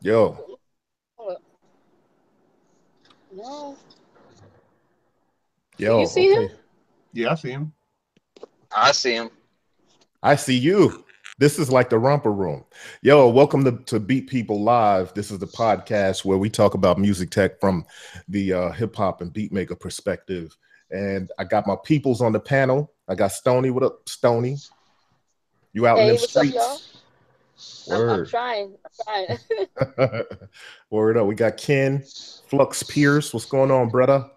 Yo, Hold up. No. Do yo, you see him? okay. Yeah, I see him. I see him. I see you. This is like the romper room. Yo, welcome to Beatppl Live. This is the podcast where we talk about music tech from the hip hop and beat maker perspective. And I got my peoples on the panel. I got Stoni. What up, Stoni? You out in them Hey, what's up, y'all? streets? I'm Word. trying. I'm trying. Word up. We got Ken, Flux Pierce. What's going on, brother?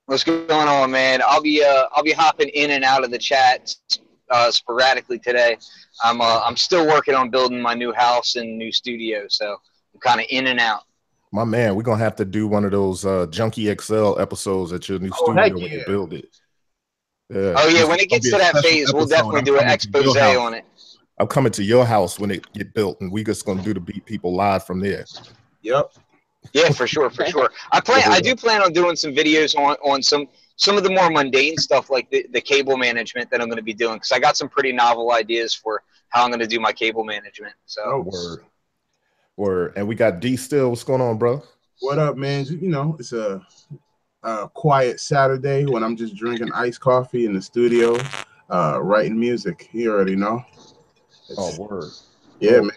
What's going on, man? I'll be hopping in and out of the chat sporadically today. I'm still working on building my new house and new studio, so I'm kind of in and out. My man, we're gonna have to do one of those Junkie XL episodes at your new Oh, heck studio when you yeah. build it. Yeah, Oh yeah, this when is it gonna gets be to a that special phase, we'll episode. definitely I'm do an coming to your expose house. on it. I'm coming to your house when it get built, and we just gonna do the Beat People live from there. Yep. Yeah, for sure, for sure. I do plan on doing some videos on some of the more mundane stuff like the cable management that I'm going to be doing because I got some pretty novel ideas for how I'm going to do my cable management. So Oh, Word, word, and we got D still. What's going on, bro? what up, man? You know, it's a quiet Saturday when I'm just drinking iced coffee in the studio, writing music. You already know. Oh, It's, word. yeah, Well, man.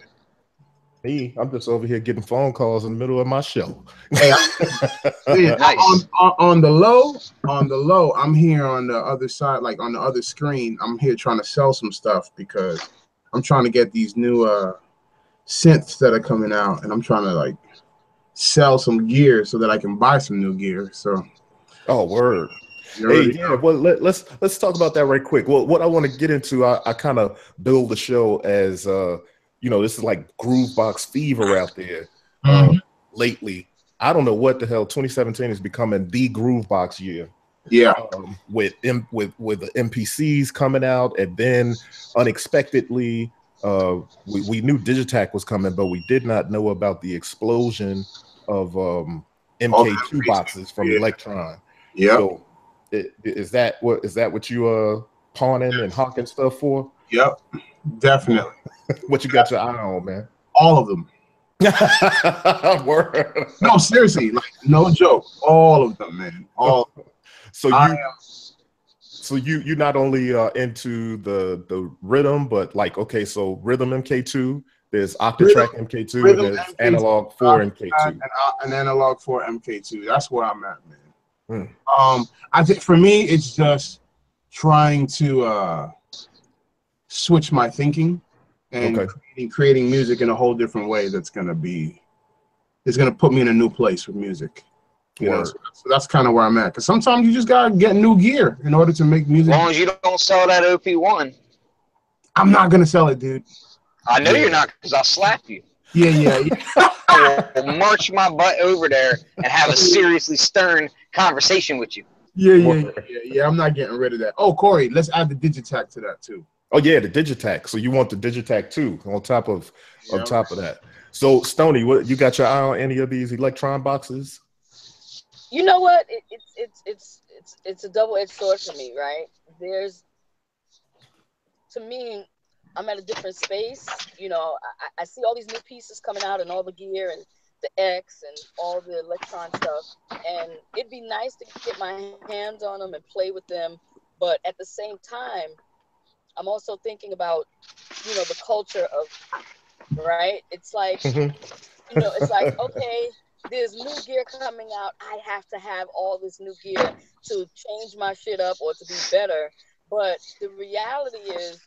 me, I'm just over here getting phone calls in the middle of my show. Hey, man, nice. on the low, I'm here on the other side, like on the other screen. I'm here trying to sell some stuff because I'm trying to get these new synths that are coming out, and I'm trying to like sell some gear so that I can buy some new gear. So Oh, word. you Hey, already yeah. Well, let's talk about that right quick. Well, what I want to get into, I kind of build the show as this is like groovebox fever out there. know. Lately, I don't know what the hell. 2017 is becoming the groovebox year. Yeah. With the MPCs coming out, and then unexpectedly, we knew Digitakt was coming, but we did not know about the explosion of All the MK2 MPCs. boxes from Yeah. Elektron. Yep. So, is that what you pawning and hawking stuff for? Yep. Definitely. What you got your eye on, man? All of them. Word. No, seriously, like no joke. All of them, man. All. So I you you not only into the rhythm, but like so rhythm MK2, there's Octatrack MK2, and rhythm there's MK2, analog 4 MK2. an analog for MK2. That's where I'm at, man. Hmm. I think for me, it's just trying to switch my thinking and Okay. creating music in a whole different way. It's gonna put me in a new place with music. You know, Word. so that's kind of where I'm at. Because sometimes you just gotta get new gear in order to make As music. long as you don't sell that OP1, I'm not gonna sell it, dude. I know Yeah. you're not because I'll slap you. Yeah. I will march my butt over there and have a seriously stern conversation with you. Yeah. I'm not getting rid of that. Oh, Corey, let's add the Digitakt to that too. Oh yeah, the Digitakt. So you want the Digitakt too on top of Yeah. that. So Stoni, what you got your eye on any of these Elektron boxes? You know what? It's a double-edged sword for me, right? To me, I'm at a different space. I see all these new pieces coming out and all the gear and the X and all the Elektron stuff, and it'd be nice to get my hands on them and play with them. But at the same time, I'm also thinking about the culture of, right? It's like, okay, there's new gear coming out. I have to have all this new gear to change my shit up or to be better. But the reality is,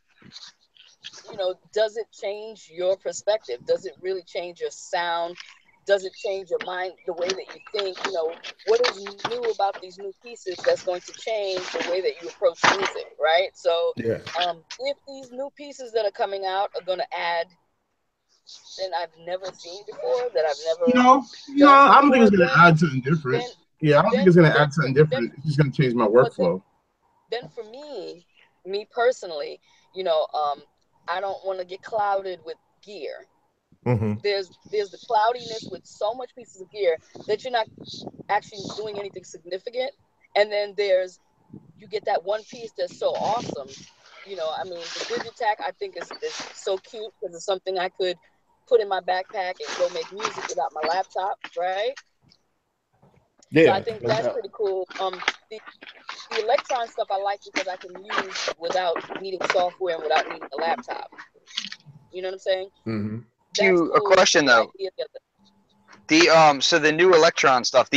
does it change your perspective? Does it really change your sound? Does it change your mind, the way that you think? What is new about these new pieces that's going to change the way that you approach music, right? So, Yeah. if these new pieces that are coming out are going to add that I've never seen before, that I've never No, done I don't think before, it's gonna add something different. then, Yeah, I don't think then, it's gonna then, add something then, different. It's just gonna change my but workflow. then for me personally, I don't want to get clouded with gear. Mm-hmm. There's the cloudiness with so much pieces of gear that you're not actually doing anything significant, and then you get that one piece that's so awesome. I mean, the Digitakt I think is so cute because it's something I could put in my backpack and go make music without my laptop, right? Yeah. So I think that's pretty cool. The Elektron stuff I like because I can use without needing software and without needing a laptop. You know what I'm saying? Mm-hmm. You a question though. So the new Elektron stuff,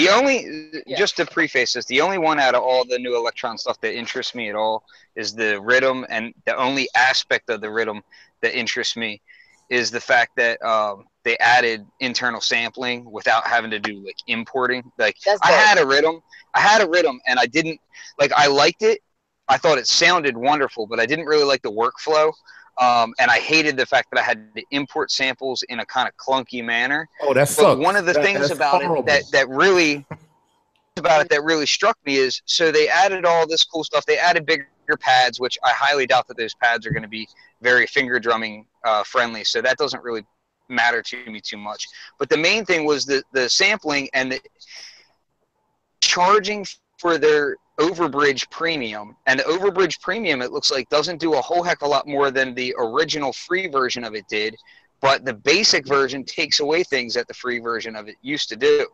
just to preface this, the only one out of all the new Elektron stuff that interests me at all is the rhythm, and the only aspect of the rhythm that interests me is the fact that they added internal sampling without having to do like importing. Like I had a rhythm, and I didn't like. I liked it. I thought it sounded wonderful, but I didn't really like the workflow. And I hated the fact that I had to import samples in a kind of clunky manner. Oh, that sucks. One of the things about it that really struck me is, so they added all this cool stuff. They added bigger pads, which I highly doubt that those pads are going to be very finger drumming friendly. So that doesn't really matter to me too much. But the main thing was the sampling and the charging for their Overbridge Premium. And the Overbridge Premium, it looks like, doesn't do a whole heck of a lot more than the original free version of it did, but the basic version takes away things that the free version of it used to do.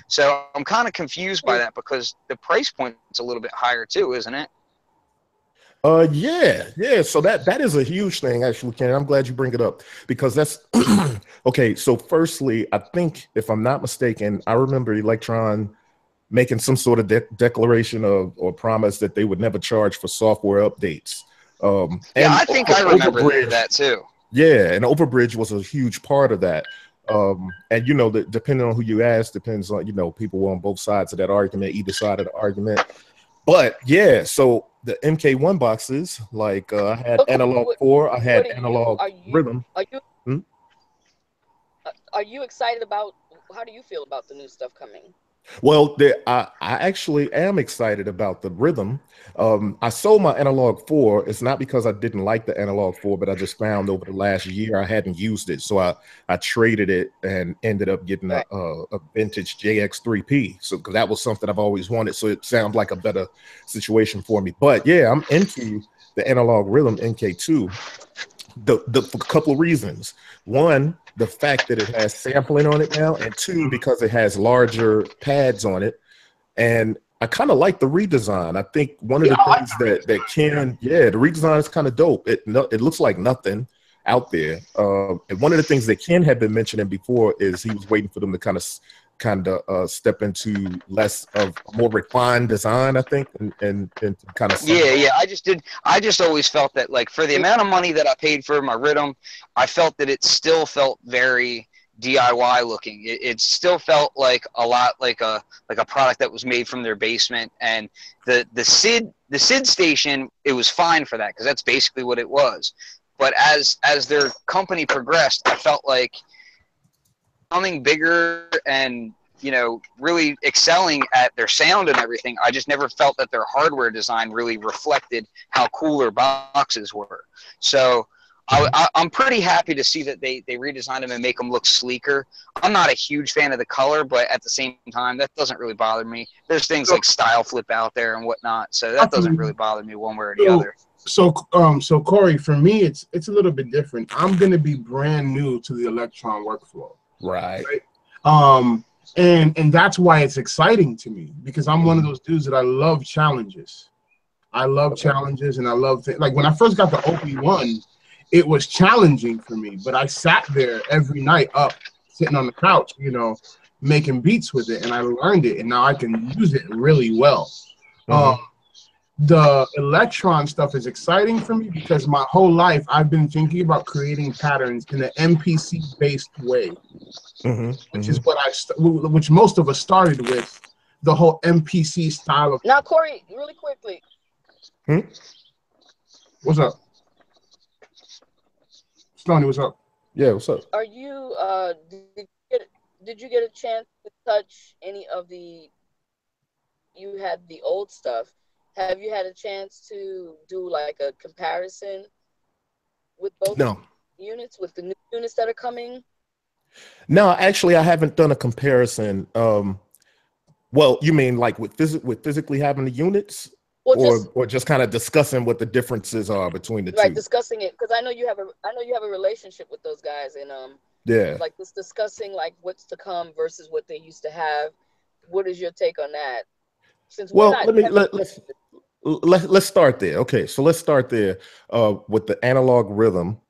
So I'm kind of confused by that, because the price point is a little bit higher too, isn't it? Yeah. So that is a huge thing, actually, Ken. I'm glad you bring it up, because that's okay. So firstly, I think, if I'm not mistaken, I remember Elektron making some sort of declaration or promise that they would never charge for software updates. I think I remember that too. Yeah, and Overbridge was a huge part of that. And you know, depending on who you ask, depends on, you know, people were on both sides of that argument, either side of the argument. But yeah, so the MK1 boxes, like I had analog 4, I had analog rhythm. Are you excited about? How do you feel about the new stuff coming? Well, I actually am excited about the rhythm. I sold my analog 4. It's not because I didn't like the analog 4, but I just found over the last year I hadn't used it. So I traded it and ended up getting a vintage JX3P. So, because that was something I've always wanted. So it sounds like a better situation for me. But yeah, I'm into the analog rhythm MK2. For a couple of reasons. One, the fact that it has sampling on it now, and two, because it has larger pads on it. And I kind of like the redesign. I think one of the things that Ken, the redesign is kind of dope. It looks like nothing out there. And one of the things that Ken had been mentioning before is he was waiting for them to kind of step into less of a more refined design, I think, and kind of I just always felt that, like, for the amount of money that I paid for my rhythm, I felt that it still felt very DIY looking. It still felt like a lot like a product that was made from their basement. And the SID station, it was fine for that, because that's basically what it was. But as their company progressed, I felt like becoming bigger and, you know, really excelling at their sound and everything, I just never felt that their hardware design really reflected how cool their boxes were. So I'm pretty happy to see that they redesigned them and make them look sleeker. I'm not a huge fan of the color, but at the same time, that doesn't really bother me. There's things like style flip out there and whatnot, so that doesn't really bother me one way or the other. So Corey, for me, it's a little bit different. I'm going to be brand new to the Elektron workflow. Right. And that's why it's exciting to me, because I'm one of those dudes that I love challenges. I love challenges, and I love things. Like when I first got the OP1, it was challenging for me, but I sat there every night up, sitting on the couch, you know, making beats with it, and I learned it, and now I can use it really well. The Elektron stuff is exciting for me because my whole life I've been thinking about creating patterns in an MPC-based way, which is what which most of us started with, the whole MPC style of. Now, Corey, really quickly. What's up? Stoni, what's up? Yeah, what's up? Are you did you get a chance to touch any of the? You had the old stuff. Have you had a chance to do like a comparison with both units, with the new units that are coming? No, actually, I haven't done a comparison. Well, you mean like with physically having the units, or just kind of discussing what the differences are between the two? Right, discussing it, because I know you have a relationship with those guys, and Yeah. Like this discussing like what's to come versus what they used to have. What is your take on that? Since we're Well, not let's start there. Okay, so let's start there with the analog rhythm.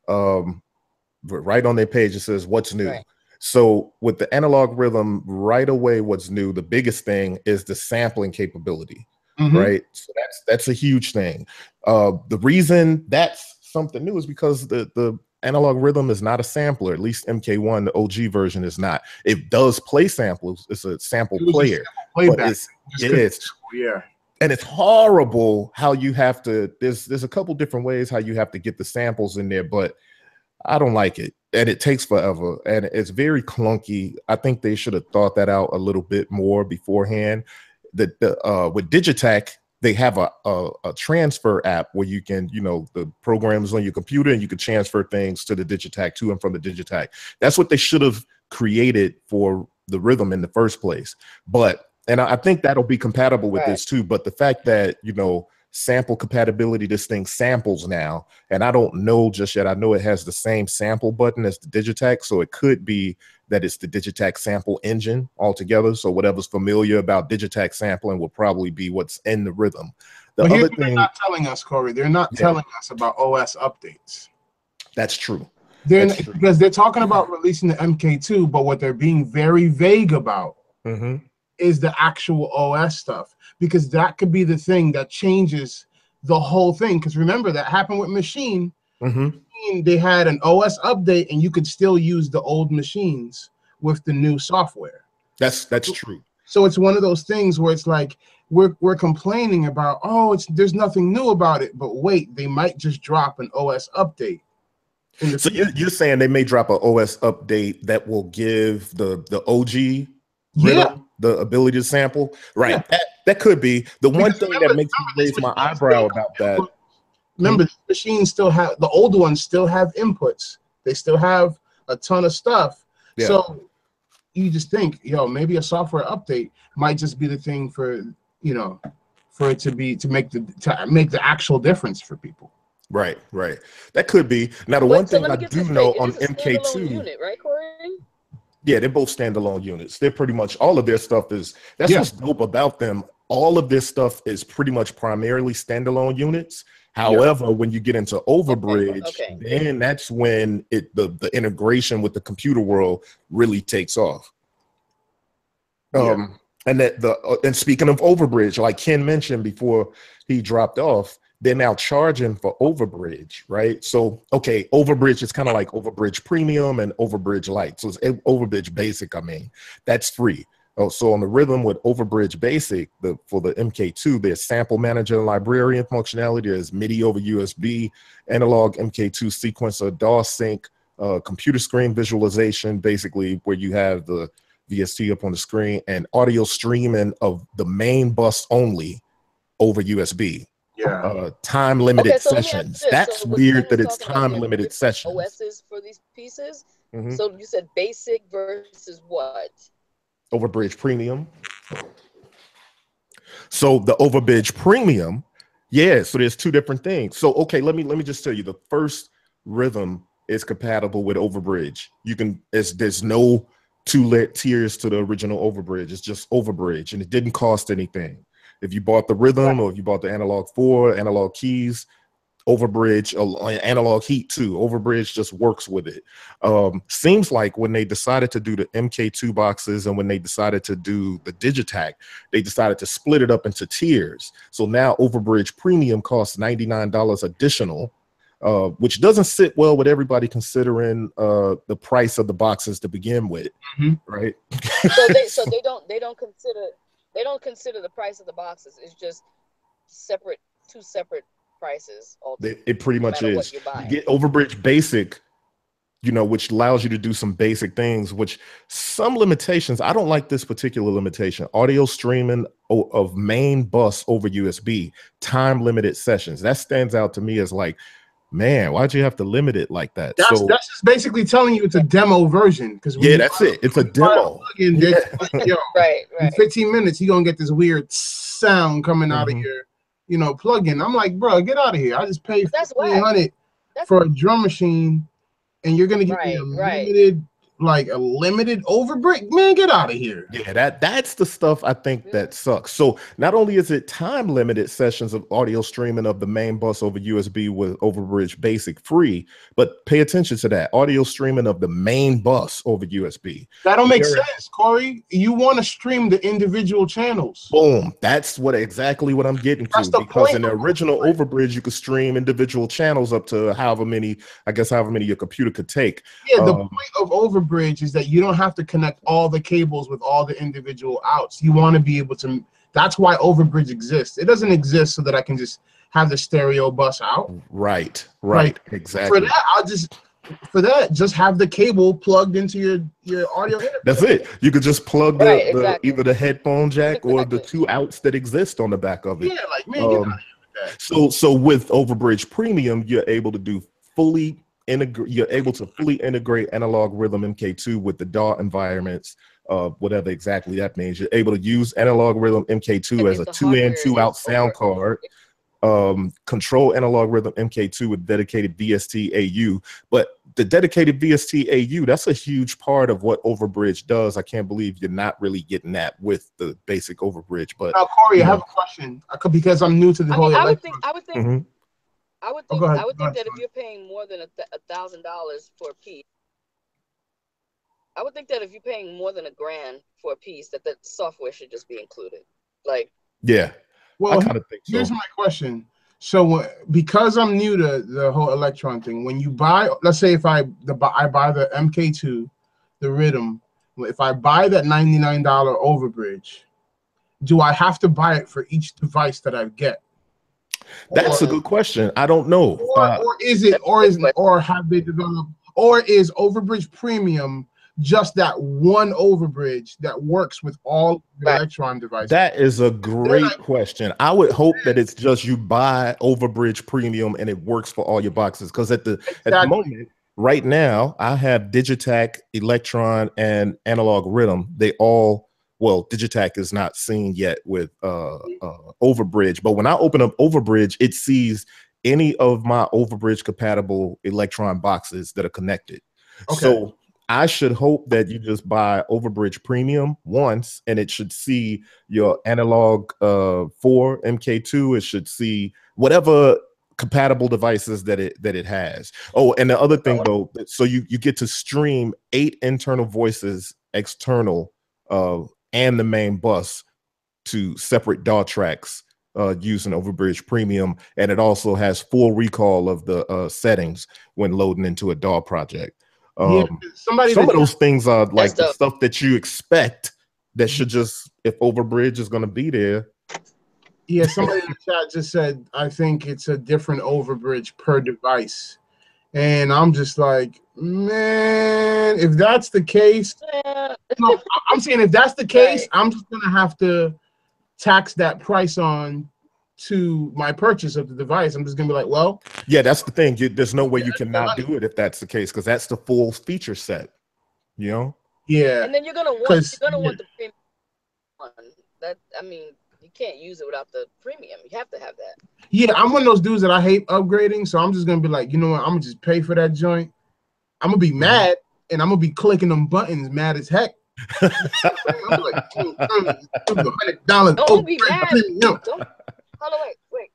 Right on their page it says what's new. Right. So with the analog rhythm, right away, what's new? The biggest thing is the sampling capability, right? So that's a huge thing. The reason that's something new is because the analog rhythm is not a sampler. At least MK1, the OG version, is not. It does play samples. It's a sample player. But yeah. And it's horrible how you have to. There's a couple different ways how you have to get the samples in there, but I don't like it, and it takes forever, and it's very clunky. I think they should have thought that out a little bit more beforehand. With Digitakt, they have a transfer app where you can, the program is on your computer and you can transfer things to the Digitakt, to and from the Digitakt. That's what they should have created for the rhythm in the first place. And I think that'll be compatible with this too. But the fact that, sample compatibility, this thing samples now, and I don't know just yet. I know it has the same sample button as the Digitakt, so it could be that it's the Digitakt sample engine altogether. So whatever's familiar about Digitakt sampling will probably be what's in the rhythm. But here's what they're not telling us, Corey. They're not telling us about OS updates. That's true. Because they're talking about releasing the MK2, but what they're being very vague about is the actual OS stuff, because that could be the thing that changes the whole thing. Because remember, that happened with Machine. They had an OS update and you could still use the old machines with the new software. That's true. So it's one of those things where it's like we're complaining about, there's nothing new about it, but wait, they might just drop an OS update. So you're saying they may drop an OS update that will give the OG rhythm the ability to sample, right? That could be the one thing that makes me raise my eyebrow about that. Remember, the machines still have, the old ones still have inputs. They still have a ton of stuff. So you just think, maybe a software update might just be the thing for for it to make the actual difference for people. Right. That could be. Now the one thing I do know on MK2 unit, right, Corey? Yeah, they're both standalone units. They're pretty much, all of their stuff is, that's what's dope about them. All of this stuff is pretty much primarily standalone units. However, when you get into Overbridge, then that's when the integration with the computer world really takes off. And speaking of Overbridge, like Ken mentioned before he dropped off, they're now charging for Overbridge, right? So, Overbridge is kind of like Overbridge Premium and Overbridge Lite. So it's Overbridge Basic, that's free. So on the rhythm with Overbridge Basic, for the MK2, there's sample manager and librarian functionality. There's MIDI over USB, analog MK2 sequencer, DAW sync, computer screen visualization, basically where you have the VST up on the screen, and audio streaming of the main bus only over USB. Time limited sessions. That's weird that it's time limited sessions. OSs for these pieces. So you said basic versus what? Overbridge Premium. So the Overbridge Premium, so there's two different things. So let me just tell you, the first rhythm is compatible with Overbridge. There's no two tiers to the original Overbridge. It's just Overbridge, and it didn't cost anything. If you bought the rhythm or if you bought the analog 4, analog keys, Overbridge, analog heat too, Overbridge just works with it. Seems like when they decided to do the MK2 boxes and when they decided to do the Digitakt, they decided to split it up into tiers. So now Overbridge Premium costs $99 additional, which doesn't sit well with everybody considering the price of the boxes to begin with, right? So they don't consider the price of the boxes. It's just two separate prices. It pretty much is. You get Overbridge Basic, which allows you to do some basic things, which some limitations, I don't like this particular limitation. Audio streaming of main bus over USB, time limited sessions. That stands out to me as like, man, why'd you have to limit it like that? That's just basically telling you it's a demo version. That's it. It's a demo. In 15 minutes, you're gonna get this weird sound coming out of your plug-in. I'm like, bro, get out of here. I just paid $1,500 for a drum machine, and you're gonna give me a limited, like a limited Overbridge? Man, get out of here. Yeah, that's the stuff I think that sucks. So not only is it time limited sessions of audio streaming of the main bus over USB with Overbridge Basic free, but pay attention to that audio streaming of the main bus over USB. That don't make sense, Corey. You want to stream the individual channels. Boom. That's exactly what I'm getting to. Because in the original Overbridge, you could stream individual channels up to however many your computer could take. Yeah, the point of Overbridge is that you don't have to connect all the cables with all the individual outs. You want to be able to. That's why Overbridge exists. It doesn't exist so that I can just have the stereo bus out. Right. Exactly. For that, just have the cable plugged into your audio interface. That's it. You could just plug either the headphone jack or the two outs that exist on the back of it. Yeah, like man, get out of here with So that. with Overbridge Premium, you're able to fully integrate analog rhythm MK2 with the DAW environments, whatever exactly that means. You're able to use analog rhythm MK2 as a 2-in, 2-out sound card. Control analog rhythm MK2 with dedicated VST AU, but the dedicated VST AU, that's a huge part of what Overbridge does. I can't believe you're not really getting that with the basic Overbridge. But now, Corey, I have a question because I'm new to the whole. I would think that if you're paying more than $1,000 for a piece, I would think that if you're paying more than $1,000 for a piece, that software should just be included. Like, yeah. Well, I kind of think so. Here's my question. So because I'm new to the whole Elektron thing, when you buy, let's say if I buy the MK2, the rhythm, if I buy that $99 Overbridge, do I have to buy it for each device that I get? That's a good question. I don't know. Or is Overbridge Premium just that one Overbridge that works with all the Elektron devices? That is a great question. I would hope that it's just you buy Overbridge Premium and it works for all your boxes. Because at the moment, right now, I have Digitakt, Elektron, and Analog Rhythm. They all, well, Digitakt is not seen yet with Overbridge. But when I open up Overbridge, it sees any of my Overbridge compatible Elektron boxes that are connected. Okay. So I should hope that you just buy Overbridge Premium once, and it should see your Analog 4 MK2. It should see whatever compatible devices that it has. Oh, and the other thing though, so you get to stream 8 internal voices external and the main bus to separate DAW tracks using Overbridge Premium, and it also has full recall of the settings when loading into a DAW project. Some of those things are like the stuff that you expect that should just, if Overbridge is going to be there. Yeah, somebody in the chat just said, I think it's a different Overbridge per device. And I'm just like, man, if that's the case, no, I'm saying if that's the case, I'm just going to have to tax that price on to my purchase of the device. I'm just gonna be like, well, yeah, that's the thing. There's no way you cannot do it if that's the case, because that's the full feature set, you know. Yeah, and then you're gonna want the premium one. That, I mean, you can't use it without the premium. You have to have that. Yeah, I'm one of those dudes that I hate upgrading, so I'm just gonna be like, you know what, I'm gonna just pay for that joint. I'm gonna be mad, and I'm gonna be clicking them buttons, mad as heck. I'm like, $100. Don't be mad. Hold on, wait.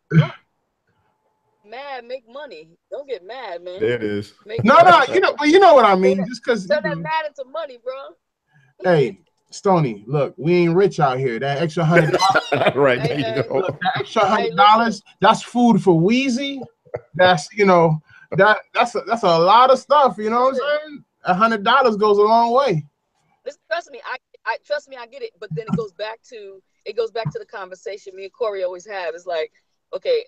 Mad, make money. Don't get mad, man. There it is. No, you know what I mean. Just because turn that mad into money, bro. Hey, Stoni, look, we ain't rich out here. That extra $100, right? There you go. Look, that extra $100, that's food for Wheezy. That's that's a lot of stuff. You know what I'm saying? $100 goes a long way. Trust me, I get it. But then it goes back to the conversation me and Corey always have. It's like, okay,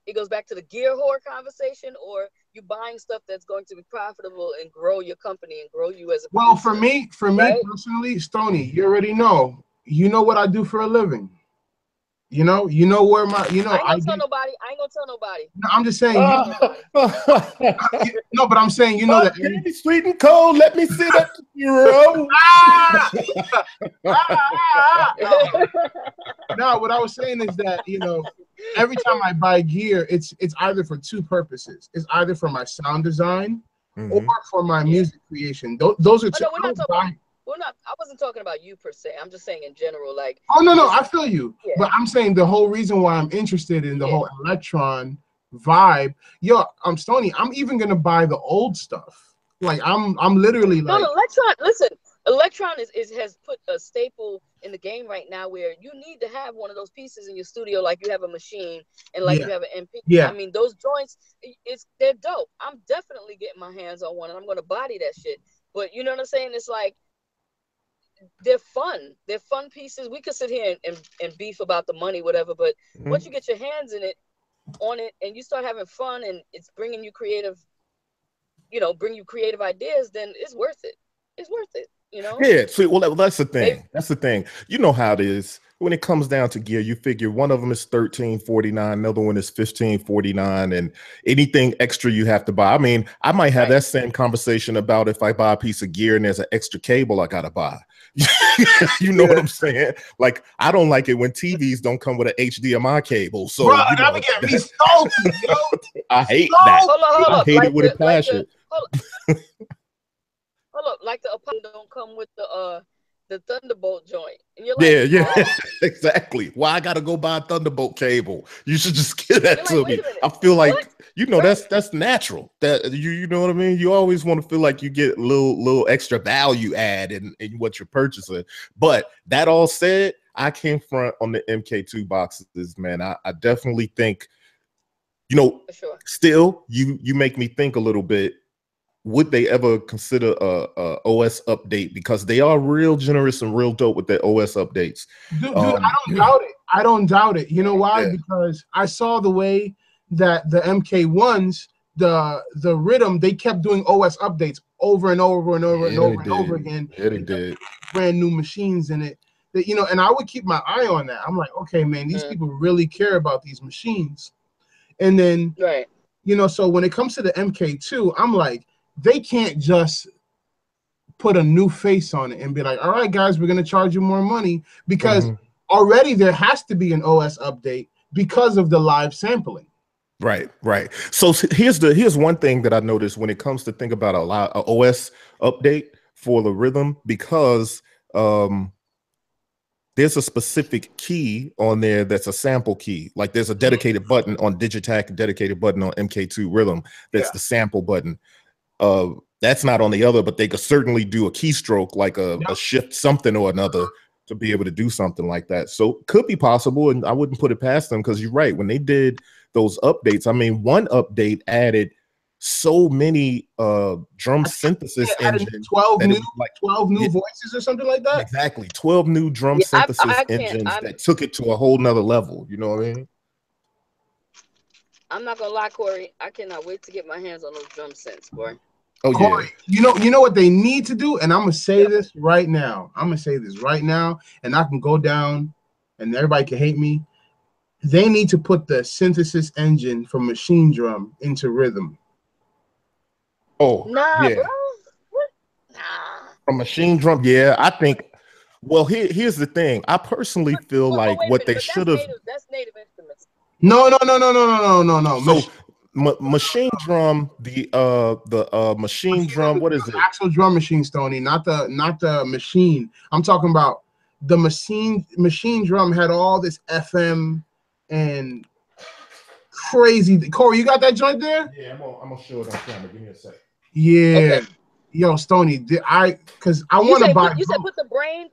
it goes back to the gear whore conversation, or you buying stuff that's going to be profitable and grow your company and grow you as a producer. For me personally, Stoni, you already know. You know what I do for a living. You know where my, I ain't gonna tell nobody. No, I'm just saying. No, but I'm saying, that sweet and cold. Let me sit up to you. No, what I was saying is that every time I buy gear, it's either for two purposes. It's either for my sound design, or for my music creation. Those are two. No, we're not talking. We're not. I wasn't talking about you per se. I'm just saying in general, like. Oh no, I feel you. Yeah. But I'm saying the whole reason why I'm interested in the whole Elektron vibe. Yo, I'm Stoni. I'm even gonna buy the old stuff. Like I'm literally like. No, Elektron. Listen, Elektron has put a staple in the game right now where you need to have one of those pieces in your studio, like you have a machine and like you have an MP. Yeah. I mean, those joints, they're dope. I'm definitely getting my hands on one, and I'm gonna body that shit. But you know what I'm saying? It's like. They're fun. They're fun pieces. We could sit here and beef about the money, whatever. But once you get your hands on it, and you start having fun, and it's bringing you creative, bring you creative ideas, then it's worth it. It's worth it. Yeah. See, well, that's the thing. That's the thing. You know how it is. When it comes down to gear, you figure one of them is $13.49, another one is $15.49, and anything extra you have to buy. I mean, I might have that same conversation about if I buy a piece of gear and there's an extra cable I gotta buy. You know what I'm saying? Like, I don't like it when TVs don't come with an HDMI cable. So that would get me salty, yo. I hate that. Hold up. I hate it with a passion. Hold up, like the Apollo don't come with the Thunderbolt joint. And you're like, yeah, exactly. Why I gotta go buy a Thunderbolt cable? You should just give that to me. I feel like that's natural. That you know what I mean? You always want to feel like you get a little extra value add in what you're purchasing. But that all said, I came front on the MK2 boxes, man. I definitely think, still you make me think a little bit. Would they ever consider a OS update? Because they are real generous and real dope with their OS updates. Dude, I don't doubt it. I don't doubt it. You know why? Yeah. Because I saw the way that the MK1s, the rhythm, they kept doing OS updates over and over and over and over and over again. Yeah, they did. Brand new machines in it. That, and I would keep my eye on that. I'm like, okay, man, these people really care about these machines. And then, so when it comes to the MK2, I'm like, they can't just put a new face on it and be like, all right, guys, we're going to charge you more money, because already there has to be an OS update because of the live sampling. Right. So here's one thing that I noticed when it comes to think about a OS update for the rhythm, because there's a specific key on there that's a sample key. Like there's a dedicated button on Digitakt, a dedicated button on MK2 Rhythm. That's the sample button. That's not on the other, but they could certainly do a keystroke, like a shift something or another, to be able to do something like that. So could be possible, and I wouldn't put it past them, because you're right. When they did those updates, I mean, one update added so many drum synthesis engines. 12 new voices or something like that. Exactly, 12 new drum synthesis engines that took it to a whole nother level. You know what I mean? I'm not gonna lie, Corey. I cannot wait to get my hands on those drum synths, boy. Oh, Corey, yeah. You know what they need to do, and I'm gonna say this right now. And I can go down, and everybody can hate me. They need to put the synthesis engine from Machine Drum into Rhythm. Oh, nah, yeah. Bro. What? Nah. From Machine Drum, yeah. I think. Well, here's the thing. I personally feel like what they should have. That's native instruments. No. So Machine Drum, the Machine Drum, what is it? Actual drum machine, Stoni, not the machine. I'm talking about the Machine Drum had all this FM and crazy. Corey, you got that joint there? Yeah, I'm gonna show it on camera. Give me a sec. Yeah. Okay. Yo, Stoni, because I want to buy. You said put the brain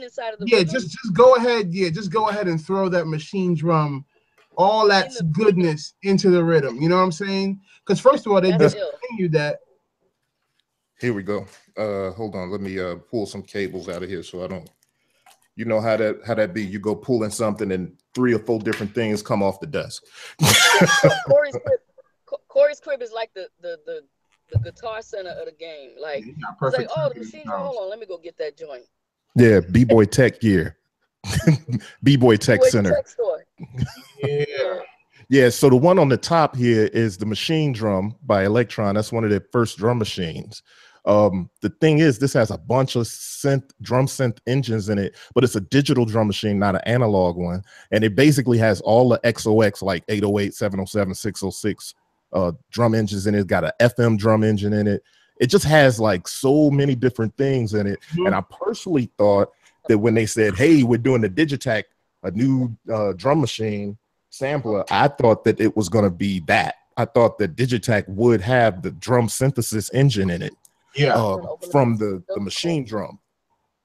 inside of the. Yeah, just go ahead. Yeah, just go ahead and throw that Machine Drum, all that goodness into the rhythm. You know what I'm saying? Because first of all, they discontinue that. Here we go. Hold on. Let me pull some cables out of here so I don't. You know how that be? You go pulling something and 3 or 4 different things come off the desk. Corey's crib is like the guitar center of the game. Like, it's like, oh, the machine. Hold on, let me go get that joint. Yeah, Bboytech gear. Bboytech Center. Yeah. So the one on the top here is the Machine Drum by Elektron. That's one of their first drum machines. The thing is, this has a bunch of drum synth engines in it, but it's a digital drum machine, not an analog one. And it basically has all the XOX, like 808, 707, 606 drum engines in it. It's got an FM drum engine in it. It just has like so many different things in it. And I personally thought that when they said, hey, we're doing the Digitakt, a new drum machine sampler, I thought that it was going to be that. I thought that Digitakt would have the drum synthesis engine in it. Yeah, from the machine drum.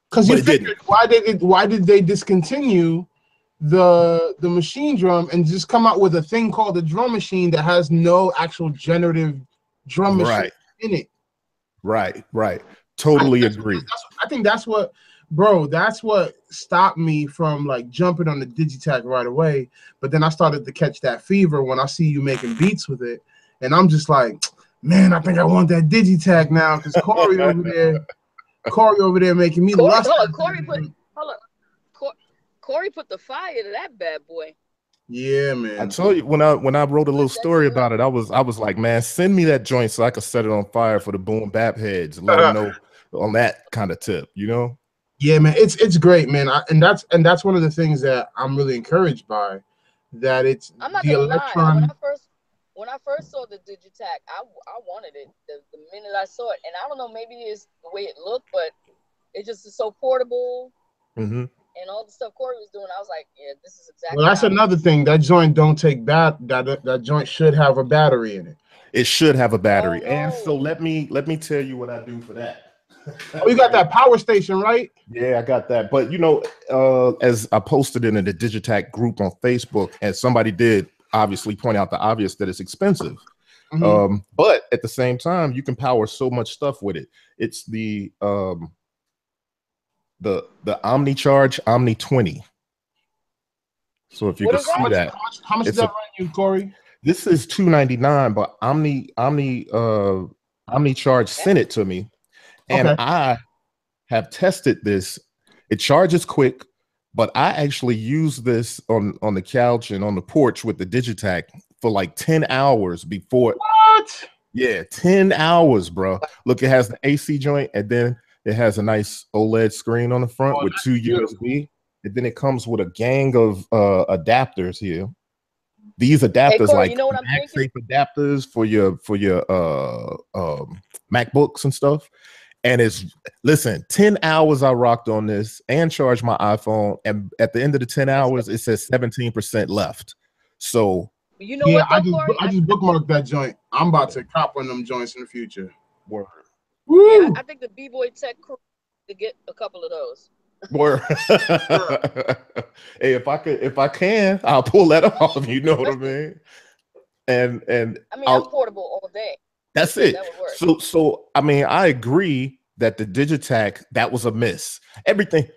Because you figured, why did they discontinue the machine drum and just come out with a thing called the drum machine that has no actual generative drum machine in it? Right. Totally agree. I think that's what, bro, that's what stopped me from like jumping on the Digitakt right away. But then I started to catch that fever when I see you making beats with it. And I'm just like, man, I think I want that Digitakt now, because Corey over there making me lust. Corey put the fire to that bad boy. Yeah, man. I told you when I wrote a little story about it, I was like, man, send me that joint so I could set it on fire for the boom bap heads and let them know on that kind of tip, you know? Yeah, man, it's great, man. And that's one of the things that I'm really encouraged by. That it's I'm not the gonna Elektron. lie. When I first saw the Digitakt, I wanted it the minute I saw it, and I don't know, maybe it's the way it looked, but it just is so portable. And all the stuff Corey was doing, I was like, yeah, this is exactly. Well, that's another thing. That joint don't take that joint should have a battery in it. It should have a battery. Oh, no. And so let me tell you what I do for that. Oh, you got that power station, right? Yeah, I got that. But you know, as I posted it in the Digitakt group on Facebook, and somebody did obviously point out the obvious that it's expensive. But at the same time, you can power so much stuff with it. It's the OmniCharge Omni 20. So if you can see that, how much does that run you, Corey? This is $299, but OmniCharge sent it to me, and I have tested this. It charges quick, but I actually used this on the couch and on the porch with the Digitakt for like 10 hours before. What? Yeah, 10 hours, bro. Look, it has the AC joint, and then it has a nice OLED screen on the front with 2 USB, and then it comes with a gang of adapters here. These adapters, Corey, like you know what I'm MagSafe adapters for your MacBooks and stuff. And listen, 10 hours I rocked on this and charged my iPhone, and at the end of the 10 hours, it says 17% left. So you know what, though, Corey? I just bookmarked that joint. I'm about to cop one of them joints in the future. Word. Yeah, I think the Bboytech crew to get a couple of those. Word. Hey, if I can, I'll pull that off. You know what I mean? And I mean, I'm portable all day. That's it. That so I mean, I agree that the Digitakt, that was a miss. Everything.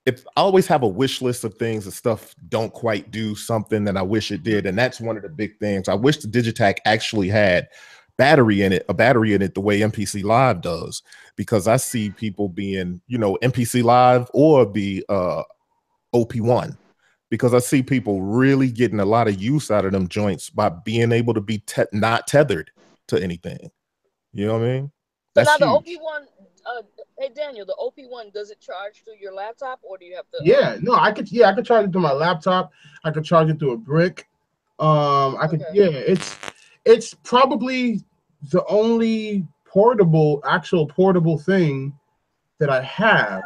If I always have a wish list of things and stuff don't quite do something that I wish it did, and that's one of the big things. I wish the Digitakt actually had a battery in it the way MPC Live does, because I see people being, you know, MPC Live or the OP1, because I see people really getting a lot of use out of them joints by being able to be not tethered to anything. You know what I mean? So now the OP1, hey Daniel, the OP1, does it charge through your laptop, or do you have to? Yeah, no, I could charge it through my laptop. I could charge it through a brick. It's probably the only actual portable thing that I have.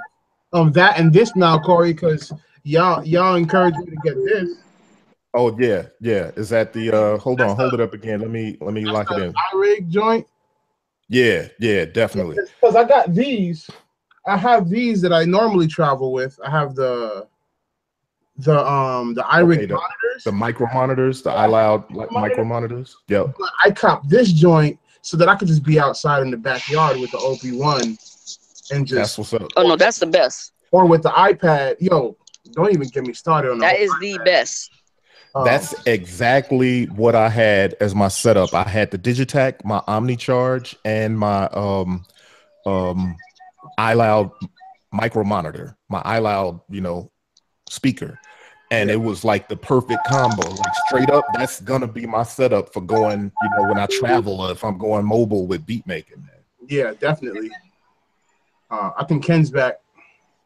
That and this now, Corey, because y'all encouraged me to get this. Oh yeah. Is that the hold it up again? Let me lock it in. iRig joint. Yeah, definitely. Because I got these. I have these that I normally travel with. I have the iRig monitors, the micro monitors, the iLoud micro monitors. Yeah. I copped this joint so that I could just be outside in the backyard with the OP1 and just. That's what's up. Oh no, that's the best. Or with the iPad, yo, don't even get me started on that. Is the best. That's exactly what I had as my setup. I had the Digitakt, my OmniCharge, and my iLoud micro monitor, my iLoud, you know, speaker. And it was like the perfect combo. Like straight up, that's gonna be my setup for going, you know, when I travel or if I'm going mobile with beat making, man. Yeah, definitely. I think Ken's back.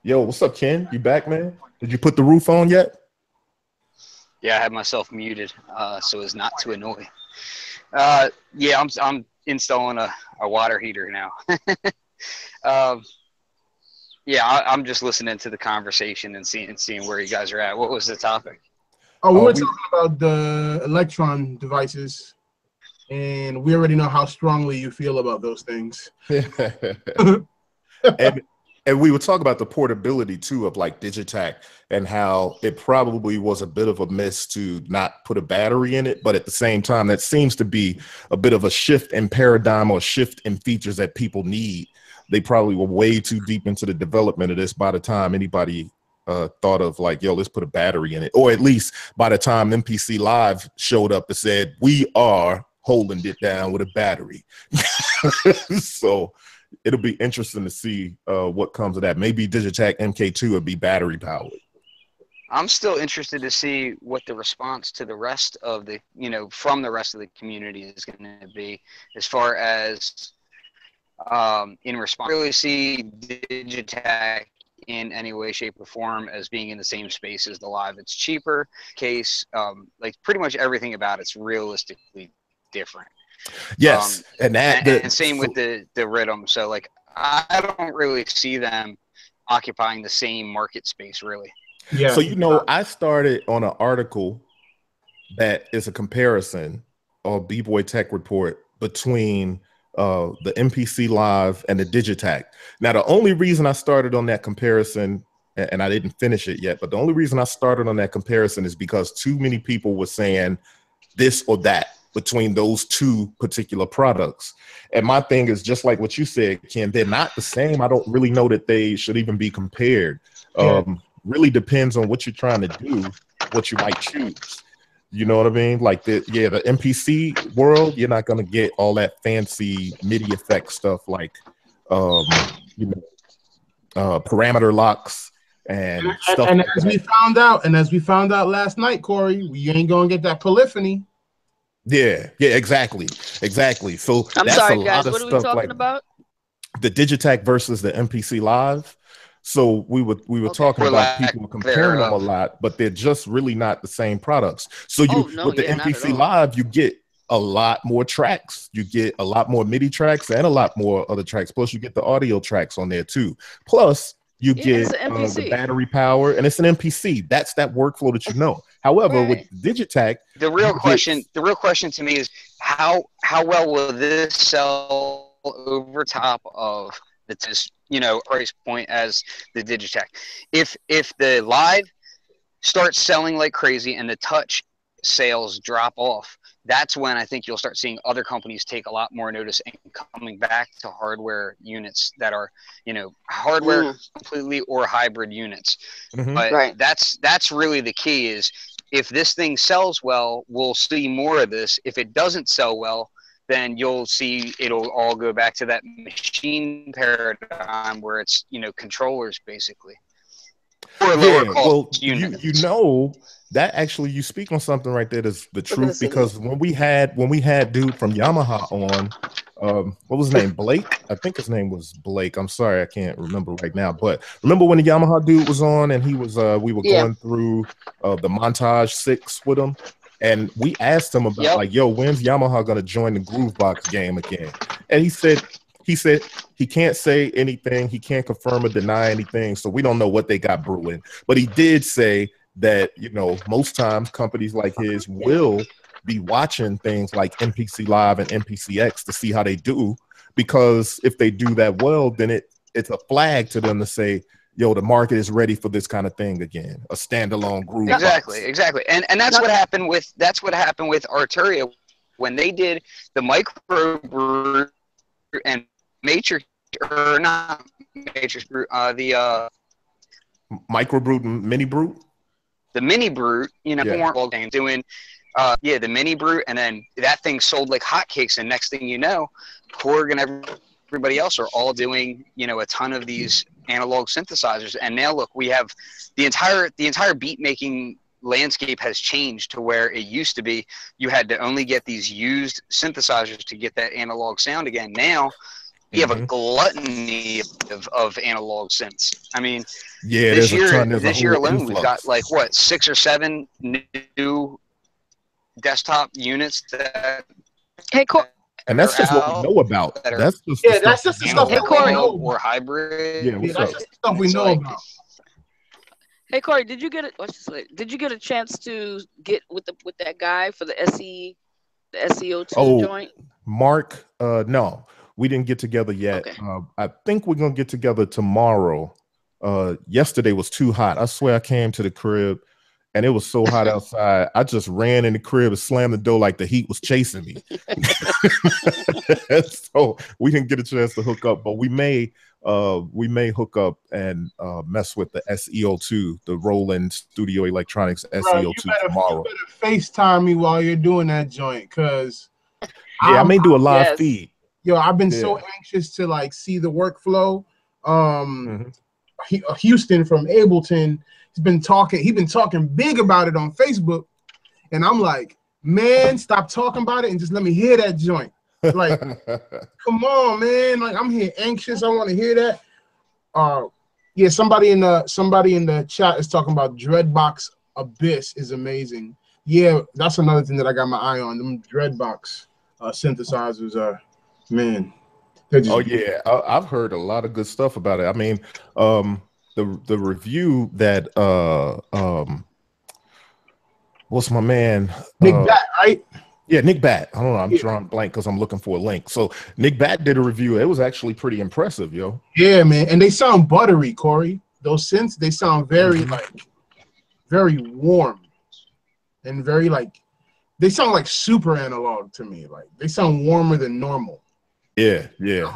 Yo, what's up, Ken? You back, man? Did you put the roof on yet? Yeah, I had myself muted so as not to annoy. Yeah, I'm installing a water heater now. Yeah, I'm just listening to the conversation and seeing where you guys are at. What was the topic? Oh, we were talking about the Elektron devices, and we already know how strongly you feel about those things. And we would talk about the portability too of like Digitakt and how it probably was a bit of a miss to not put a battery in it, but at the same time, that seems to be a bit of a shift in paradigm or shift in features that people need. They probably were way too deep into the development of this by the time anybody thought of like, yo, let's put a battery in it. Or at least by the time MPC Live showed up and said, we are holding it down with a battery. So it'll be interesting to see what comes of that. Maybe Digitakt MK2 would be battery powered. I'm still interested to see what the response to the rest of the, from the rest of the community is going to be, as far as in response. I really see Digitakt in any way, shape, or form as being in the same space as the Live. It's cheaper. Like pretty much everything about it's realistically different. Yes, and same with the Rhythm. So like I don't really see them occupying the same market space really. Yeah. So I started on an article that is a comparison of Bboytech report between the MPC Live and the Digitakt. Now, the only reason I started on that comparison, and I didn't finish it yet, but the only reason I started on that comparison is because too many people were saying this or that between those two particular products. And my thing is just like what you said, Ken, they're not the same. I don't really know that they should even be compared. Really depends on what you're trying to do, what you might choose. You know what I mean? Like the MPC world, you're not going to get all that fancy MIDI effect stuff like, parameter locks and stuff. And as we found out last night, Corey, we ain't going to get that polyphony. Yeah, exactly. So I'm sorry, guys. What are we talking about? The Digitakt versus the MPC Live. So we were talking about people were comparing them a lot, but they're just really not the same products. So with the MPC Live, you get a lot more tracks. You get a lot more MIDI tracks and a lot more other tracks. Plus, you get the audio tracks on there too. Plus, you get the battery power, and it's an MPC. That's that workflow that you know. However, with Digitakt, the real question to me is how well will this sell over top of the price point as the Digitakt? If the Live starts selling like crazy and the Touch sales drop off, that's when I think you'll start seeing other companies take a lot more notice and coming back to hardware units that are, hardware completely or hybrid units. But that's really the key is if this thing sells well, we'll see more of this. If it doesn't sell well, then you'll see it'll all go back to that machine paradigm where it's, controllers basically. Or lower cost units. That actually, you speak on something right there that's the truth, because when we had dude from Yamaha on, what was his name? Blake? I think his name was Blake. I'm sorry, I can't remember right now. But remember when the Yamaha dude was on and he was we were going through the Montage 6 with him, and we asked him about like, yo, when's Yamaha gonna join the Groovebox game again? And he said he can't say anything, he can't confirm or deny anything, so we don't know what they got brewing. But he did say that, most times companies like his will be watching things like MPC Live and MPCX to see how they do, because if they do that well, then it's a flag to them to say, yo, the market is ready for this kind of thing again, a standalone groove. Exactly. And that's what happened with Arturia when they did the micro and matrix, or not matrix brute, the micro brute and mini brute. The mini brute, doing the mini brute, and then that thing sold like hotcakes, and next thing you know, Korg and everybody else are all doing, a ton of these analog synthesizers. And now look, we have the entire beat making landscape has changed to where it used to be you had to only get these used synthesizers to get that analog sound again. Now we have a gluttony of analog synths. I mean, this year alone, we've got like 6 or 7 new desktop units that Hey, Corey. And that's just what we know about. That's just the that's just the stuff Hey, that we Corey. know. Or hybrid. Yeah, what's that's up? just the stuff we know about. Hey, Corey, did you get it? Did you get a chance to get with that guy for the SEO2 joint? Mark, no, we didn't get together yet. Okay. I think we're gonna get together tomorrow. Yesterday was too hot. I swear I came to the crib and it was so hot outside. I just ran in the crib and slammed the door like the heat was chasing me. So we didn't get a chance to hook up, but we may hook up and mess with the SEO2, the Roland Studio Electronics SEO2 tomorrow. You better FaceTime me while you're doing that joint, cause I may do a live feed. Yo, I've been so anxious to like see the workflow. Houston from Ableton, he's been talking big about it on Facebook, and I'm like, man, stop talking about it and just let me hear that joint. Like, come on, man. Like, I'm here anxious. I want to hear that. Yeah, somebody in the chat is talking about Dreadbox Abyss is amazing. Yeah, that's another thing that I got my eye on. Them Dreadbox synthesizers are, man. Oh yeah, I've heard a lot of good stuff about it. I mean, the review that what's my man? Nick Bat, right? Yeah, Nick Bat. I don't know. I'm drawing blank because I'm looking for a link. So Nick Bat did a review. It was actually pretty impressive, yo. Yeah, man, and they sound buttery, Corey. Those synths, they sound very very warm and very they sound like super analog to me. Like they sound warmer than normal. Yeah,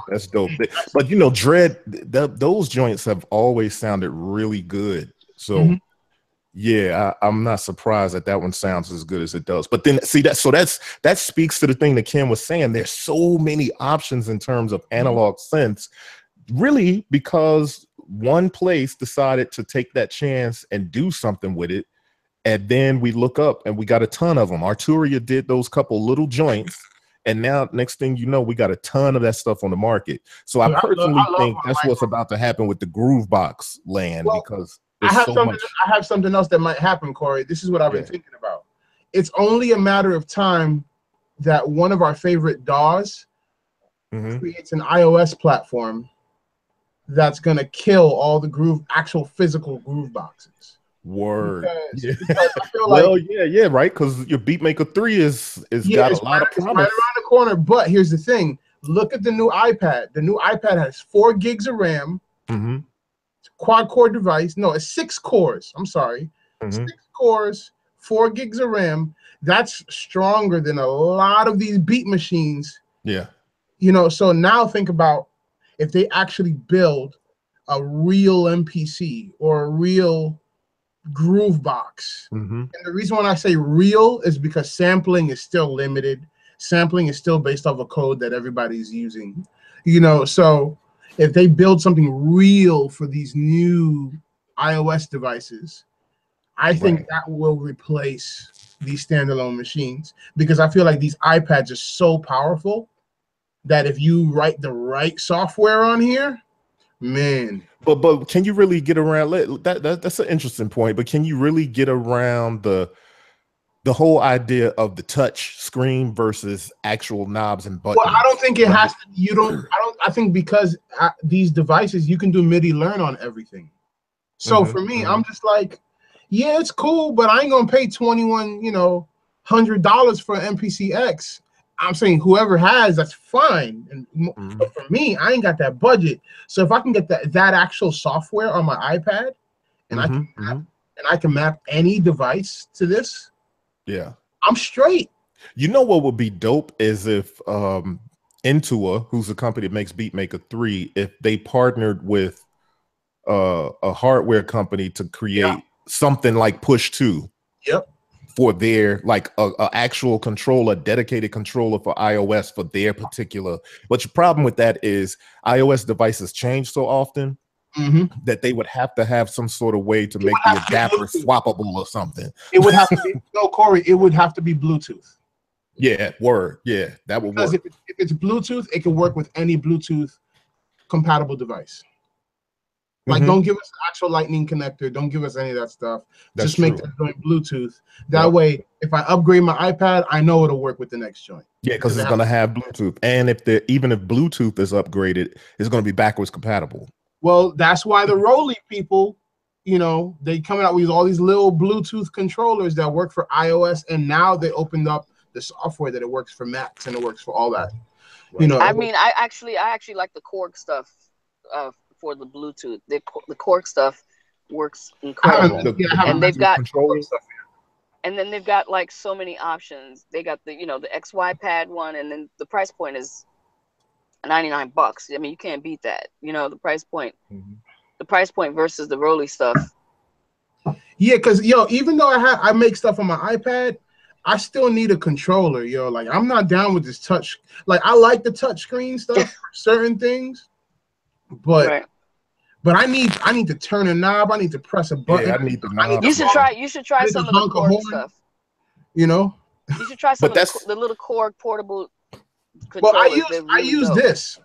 that's dope. But you know, those joints have always sounded really good. So yeah, I'm not surprised that one sounds as good as it does. But then see that speaks to the thing that Ken was saying. There's so many options in terms of analog synths, really, because one place decided to take that chance and do something with it. And then we look up and we got a ton of them. Arturia did those couple little joints. And now, next thing you know, we got a ton of that stuff on the market. So I personally think that's what's about to happen with the Groovebox land, because I have something else that might happen, Corey. This is what I've been thinking about. It's only a matter of time that one of our favorite DAWs creates an iOS platform that's going to kill all the actual physical groove boxes. Word. Because I feel like, right, because your Beatmaker 3 is got a lot of promise. Right around the corner. But here's the thing: look at the new iPad. The new iPad has 4 gigs of RAM, quad core device. No, it's 6 cores. I'm sorry, 6 cores, 4 gigs of RAM. That's stronger than a lot of these beat machines. Yeah, you know. So now think about if they actually build a real MPC or a real groove box. And the reason why I say real is because sampling is still limited. Sampling is still based off a code that everybody's using, you know. So if they build something real for these new iOS devices, I think that will replace these standalone machines, because I feel like these iPads are so powerful that if you write the right software on here, man. But can you really get around that's an interesting point, but can you really get around the whole idea of the touch screen versus actual knobs and buttons? Well, I don't think it has to. I think because these devices, you can do MIDI learn on everything. So for me, I'm just like, yeah, it's cool, but I ain't gonna pay $2,100 for MPC-X. I'm saying whoever has, that's fine. But for me, I ain't got that budget. So if I can get that actual software on my iPad, and I can map any device to this, I'm straight. You know what would be dope is if Intua, who's a company that makes Beatmaker 3, if they partnered with a hardware company to create something like Push 2. For their a actual controller, dedicated controller for iOS for their particular. But your problem with that is iOS devices change so often that they would have to have some sort of way to make the adapter swappable or something. It would have to be Corey. It would have to be Bluetooth. Yeah, word. Yeah, that would work. Because if it's Bluetooth, it can work with any Bluetooth compatible device. Like, don't give us an actual lightning connector. Don't give us any of that stuff. Just make the joint Bluetooth. That way, if I upgrade my iPad, I know it'll work with the next joint. Yeah, because it's going to have Bluetooth. And even if Bluetooth is upgraded, it's going to be backwards compatible. Well, that's why the Roly people, you know, they coming out with all these little Bluetooth controllers that work for iOS, and now they opened up the software that it works for Macs and it works for all that. Right. You know, I mean, I actually like the Korg stuff for the Bluetooth. The Korg stuff works incredible, and they've got stuff. And then they've got like so many options. They got the the XY pad one, and then the price point is $99. I mean, you can't beat that. You know, the price point. The price point versus the Roly stuff. Yeah, because even though I make stuff on my iPad, I still need a controller. Like, I'm not down with this touch. Like, I like the touch screen stuff for certain things, but I need to turn a knob. I need to press a button. Yeah, I need the knob. You should try some of the Korg stuff. You know, you should try some of the little Korg portable controllers. Well, I use this.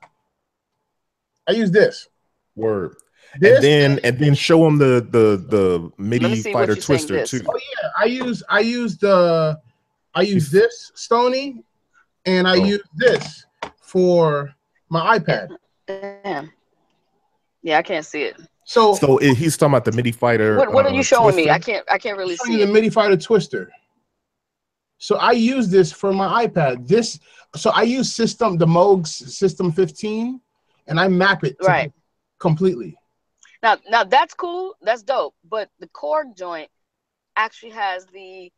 I use this. Word. And then show them the MIDI fighter twister too. Oh yeah, I use this Stoni, and I use this for my iPad. Damn. Yeah, I can't see it. So he's talking about the MIDI fighter. What are you showing me? I can't really see the MIDI fighter twister. So I use this for my iPad. So I use the Moog System 15, and I map it completely. Now that's cool. That's dope. But the Korg joint actually has the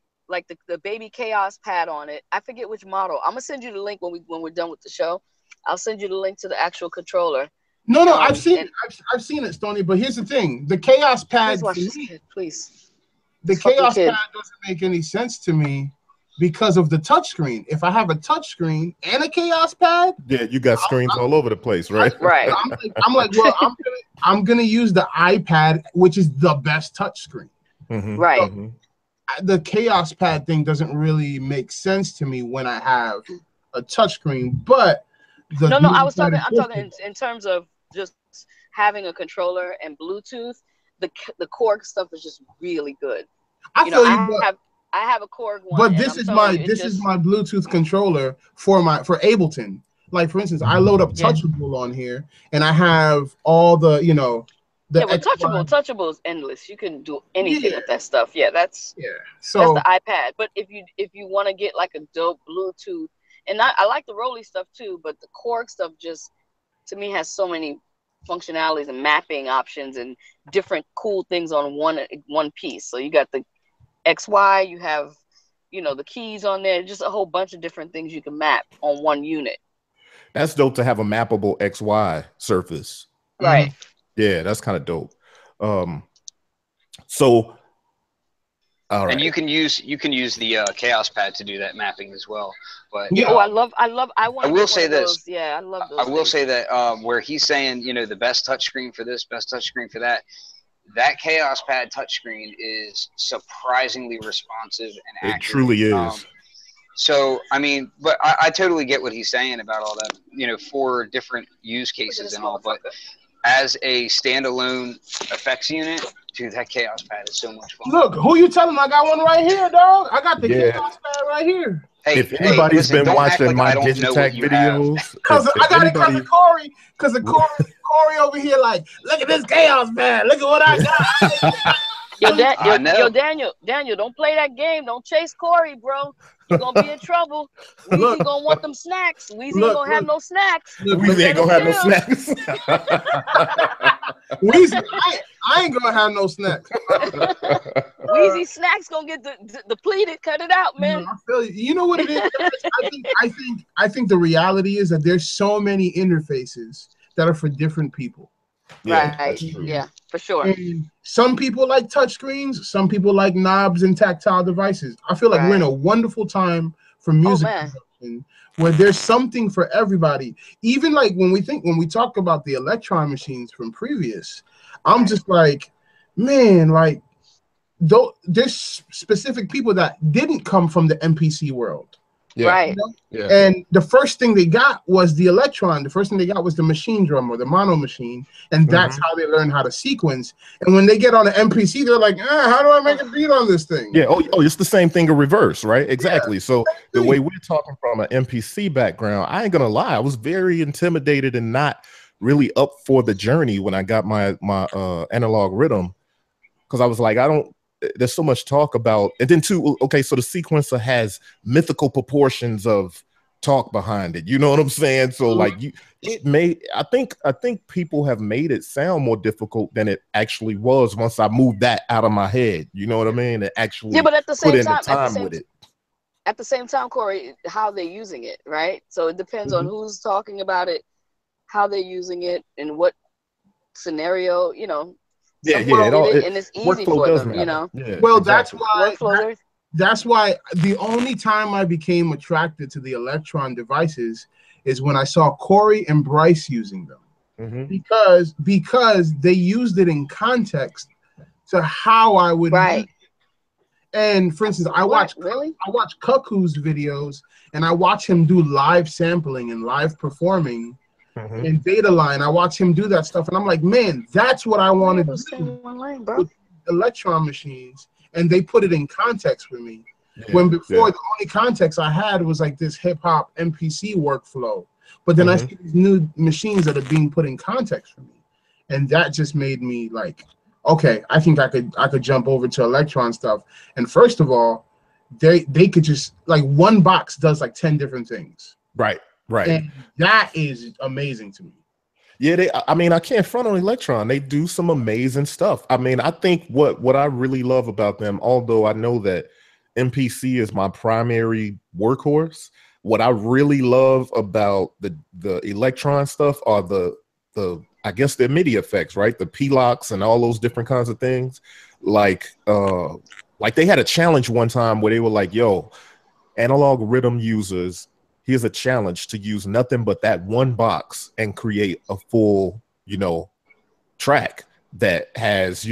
baby Chaos pad on it. I forget which model. I'm gonna send you the link when we're done with the show. I'll send you the link to the actual controller. No, I've seen it, Stoni. But here's the thing: the Chaos pad. Please. The Chaos pad doesn't make any sense to me because of the touchscreen. If I have a touchscreen and a Chaos pad, yeah, you got screens all over the place, right? Right. I'm like, well, I'm gonna use the iPad, which is the best touchscreen. Right. So, the Chaos pad thing doesn't really make sense to me when I have a touchscreen. But I'm talking in terms of just having a controller and Bluetooth. The Korg stuff is just really good. I have a Korg one. But this is my Bluetooth controller for Ableton. Like, for instance, I load up Touchable on here, and I have all the Touchable is endless. You can do anything with that stuff. Yeah, that's the iPad. But if you want to get like a dope Bluetooth, and I like the Roly stuff too, but the Korg stuff just to me has so many functionalities and mapping options and different cool things on one piece. So you got the XY, you have the keys on there, just a whole bunch of different things you can map on one unit. That's dope to have a mappable XY surface. Right. Yeah, that's kind of dope. So all right. And you can use the Chaos pad to do that mapping as well. But I will say this. Yeah, I love those. I will say that where he's saying, the best touchscreen for this, best touchscreen for that, that Chaos pad touchscreen is surprisingly responsive and accurate. It truly is. So, I mean, but I totally get what he's saying about all that, for different use cases and all, but as a standalone effects unit, dude, that Chaos pad is so much fun. Look, who you telling? I got one right here, dog. I got the Chaos pad right here. Hey, if anybody's been watching my Digitakt videos, because I got it because of Corey. Because of Corey over here, like, look at this Chaos pad. Look at what I got. Yo, Daniel, don't play that game. Don't chase Corey, bro. You're gonna be in trouble. Weezy gonna want them snacks. Weezy ain't gonna have no snacks. Weezy ain't gonna have no snacks. Weezy, I ain't gonna have no snacks. Weezy snacks gonna get depleted. Cut it out, man. I feel you. You know what it is? I think the reality is that there's so many interfaces that are for different people. Yeah, right. Yeah, for sure. And some people like touchscreens. Some people like knobs and tactile devices. I feel like we're in a wonderful time for music production where there's something for everybody. Even like when we talk about the Elektron machines from previous, I'm just like, man, like there's specific people that didn't come from the MPC world. Yeah. Right. Yeah. And the first thing they got was the Elektron. The first thing they got was the machine drum or the mono machine. And that's how they learn how to sequence. And when they get on an MPC, they're like, how do I make a beat on this thing? Yeah. Oh, it's the same thing in reverse, right? Exactly. Yeah, so the way we're talking from an MPC background, I ain't gonna lie, I was very intimidated and not really up for the journey when I got my analog rhythm, because I was like, there's so much talk about, and then too, okay, so the sequencer has mythical proportions of talk behind it. You know what I'm saying? So like I think people have made it sound more difficult than it actually was once I moved that out of my head. You know what I mean? And actually but at the same time, at the same time, Corey, how they're using it, right? So it depends on who's talking about it, how they're using it, and what scenario, you know. And it's easy for them, you know. Well, exactly. that's why the only time I became attracted to the Elektron devices is when I saw Corey and Bryce using them, because they used it in context to how I would use it. And for instance, I watch Cuckoo's videos, and I watch him do live sampling and live performing. In Data Line, I watch him do that stuff, and I'm like, man, that's what I want to do with Elektron machines. And they put it in context for me. When before, the only context I had was like this hip hop MPC workflow. But then I see these new machines that are being put in context for me, and that just made me like, okay, I think I could jump over to Elektron stuff. And first of all, they could just, like, one box does like 10 different things. Right. And that is amazing to me. Yeah, I mean, I can't front on Elektron. They do some amazing stuff. I mean, I think what I really love about them, although I know that MPC is my primary workhorse, what I really love about the Elektron stuff are the I guess the MIDI effects, right? The P-locks and all those different kinds of things. Like they had a challenge one time where they were like, yo, analog rhythm users, here's a challenge to use nothing but that one box and create a full, track that has,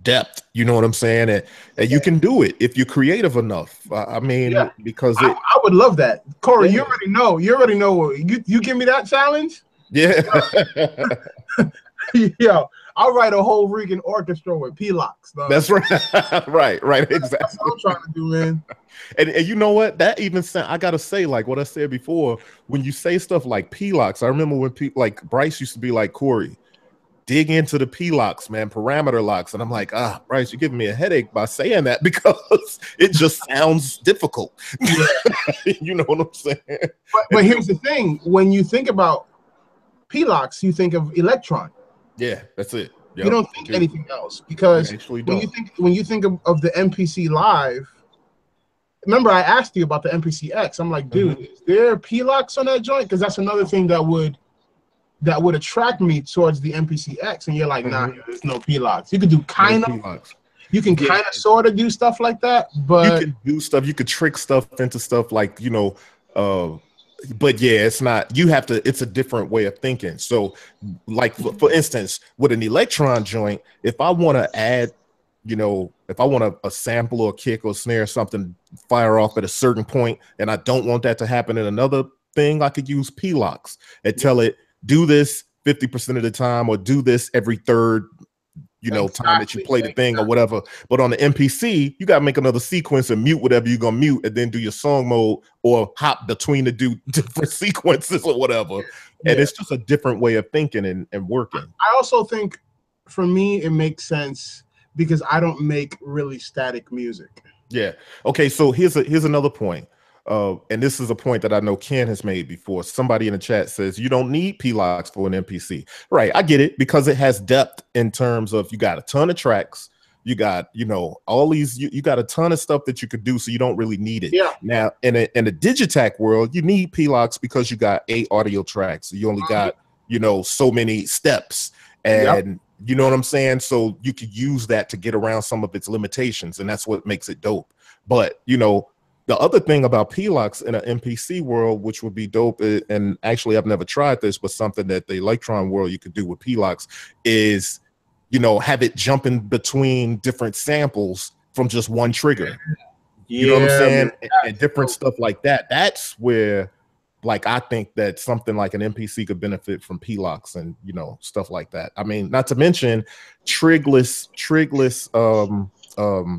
depth. You know what I'm saying? And you can do it if you're creative enough. I mean, because I would love that. Corey, you already know. You give me that challenge? Yeah. Yo, I'll write a whole freaking orchestra with P-locks. That's right. right. Exactly. That's what I'm trying to do, man. And you know what? That even I gotta say, like what I said before, when you say stuff like P-locks, I remember when people like Bryce used to be like, Corey, dig into the P-locks, man, parameter locks. And I'm like, Bryce, you're giving me a headache by saying that because it just sounds difficult. You know what I'm saying? But here's the thing. When you think about P-locks, you think of Elektron. Yeah, that's it. Yep. You don't think anything else, because when you think of the MPC Live, remember I asked you about the MPC X. I'm like, dude, is there P-locks on that joint? Because that's another thing that would attract me towards the MPC X. And you're like, nah, there's no P-locks. You could do kind of, sort of do stuff like that, but you can do stuff. You could trick stuff into stuff like, but yeah, it's not, it's a different way of thinking. So like, for instance, with an Elektron joint, if I want to add, if I want a sample or a kick or snare or something fire off at a certain point, and I don't want that to happen in another thing, I could use P-locks and tell it, do this 50% of the time, or do this every third, time that you play the thing or whatever. But on the MPC, you got to make another sequence and mute whatever you're going to mute, and then do your song mode or hop between the different sequences or whatever. And it's just a different way of thinking and working. I also think for me, it makes sense because I don't make really static music. Yeah. Okay. So here's another point. And this is a point that I know Ken has made before. Somebody in the chat says you don't need P-locks for an MPC. Right. I get it, because it has depth in terms of you got a ton of tracks. You got, all these, you got a ton of stuff that you could do, so you don't really need it. Yeah. Now, in the Digitakt world, you need P-locks because you got 8 audio tracks. So you only got, so many steps. And you know what I'm saying? So you could use that to get around some of its limitations, and that's what makes it dope. But, the other thing about P-locks in an MPC world, which would be dope, and actually I've never tried this, but something that the Elektron world you could do with P-locks is, have it jumping between different samples from just one trigger. You know what I'm saying? Man, and different stuff like that. That's where, like, I think that something like an MPC could benefit from P-locks and, you know, stuff like that. I mean, not to mention trigless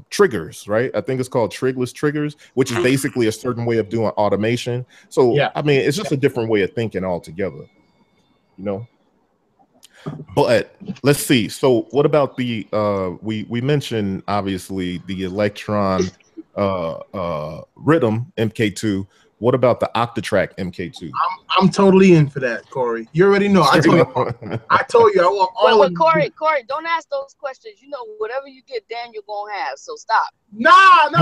triggers, right? I think it's called trigless triggers, which is basically a certain way of doing automation. So, Yeah. I mean, it's just a different way of thinking altogether, you know? But let's see. So what about the, we mentioned, obviously, the Elektron Rhythm MK2. What about the Octatrack MK2? I'm totally in for that, Corey. You already know. I told you I want all of Corey, don't ask those questions. You know, whatever you get, Daniel gonna have. So stop. No, no,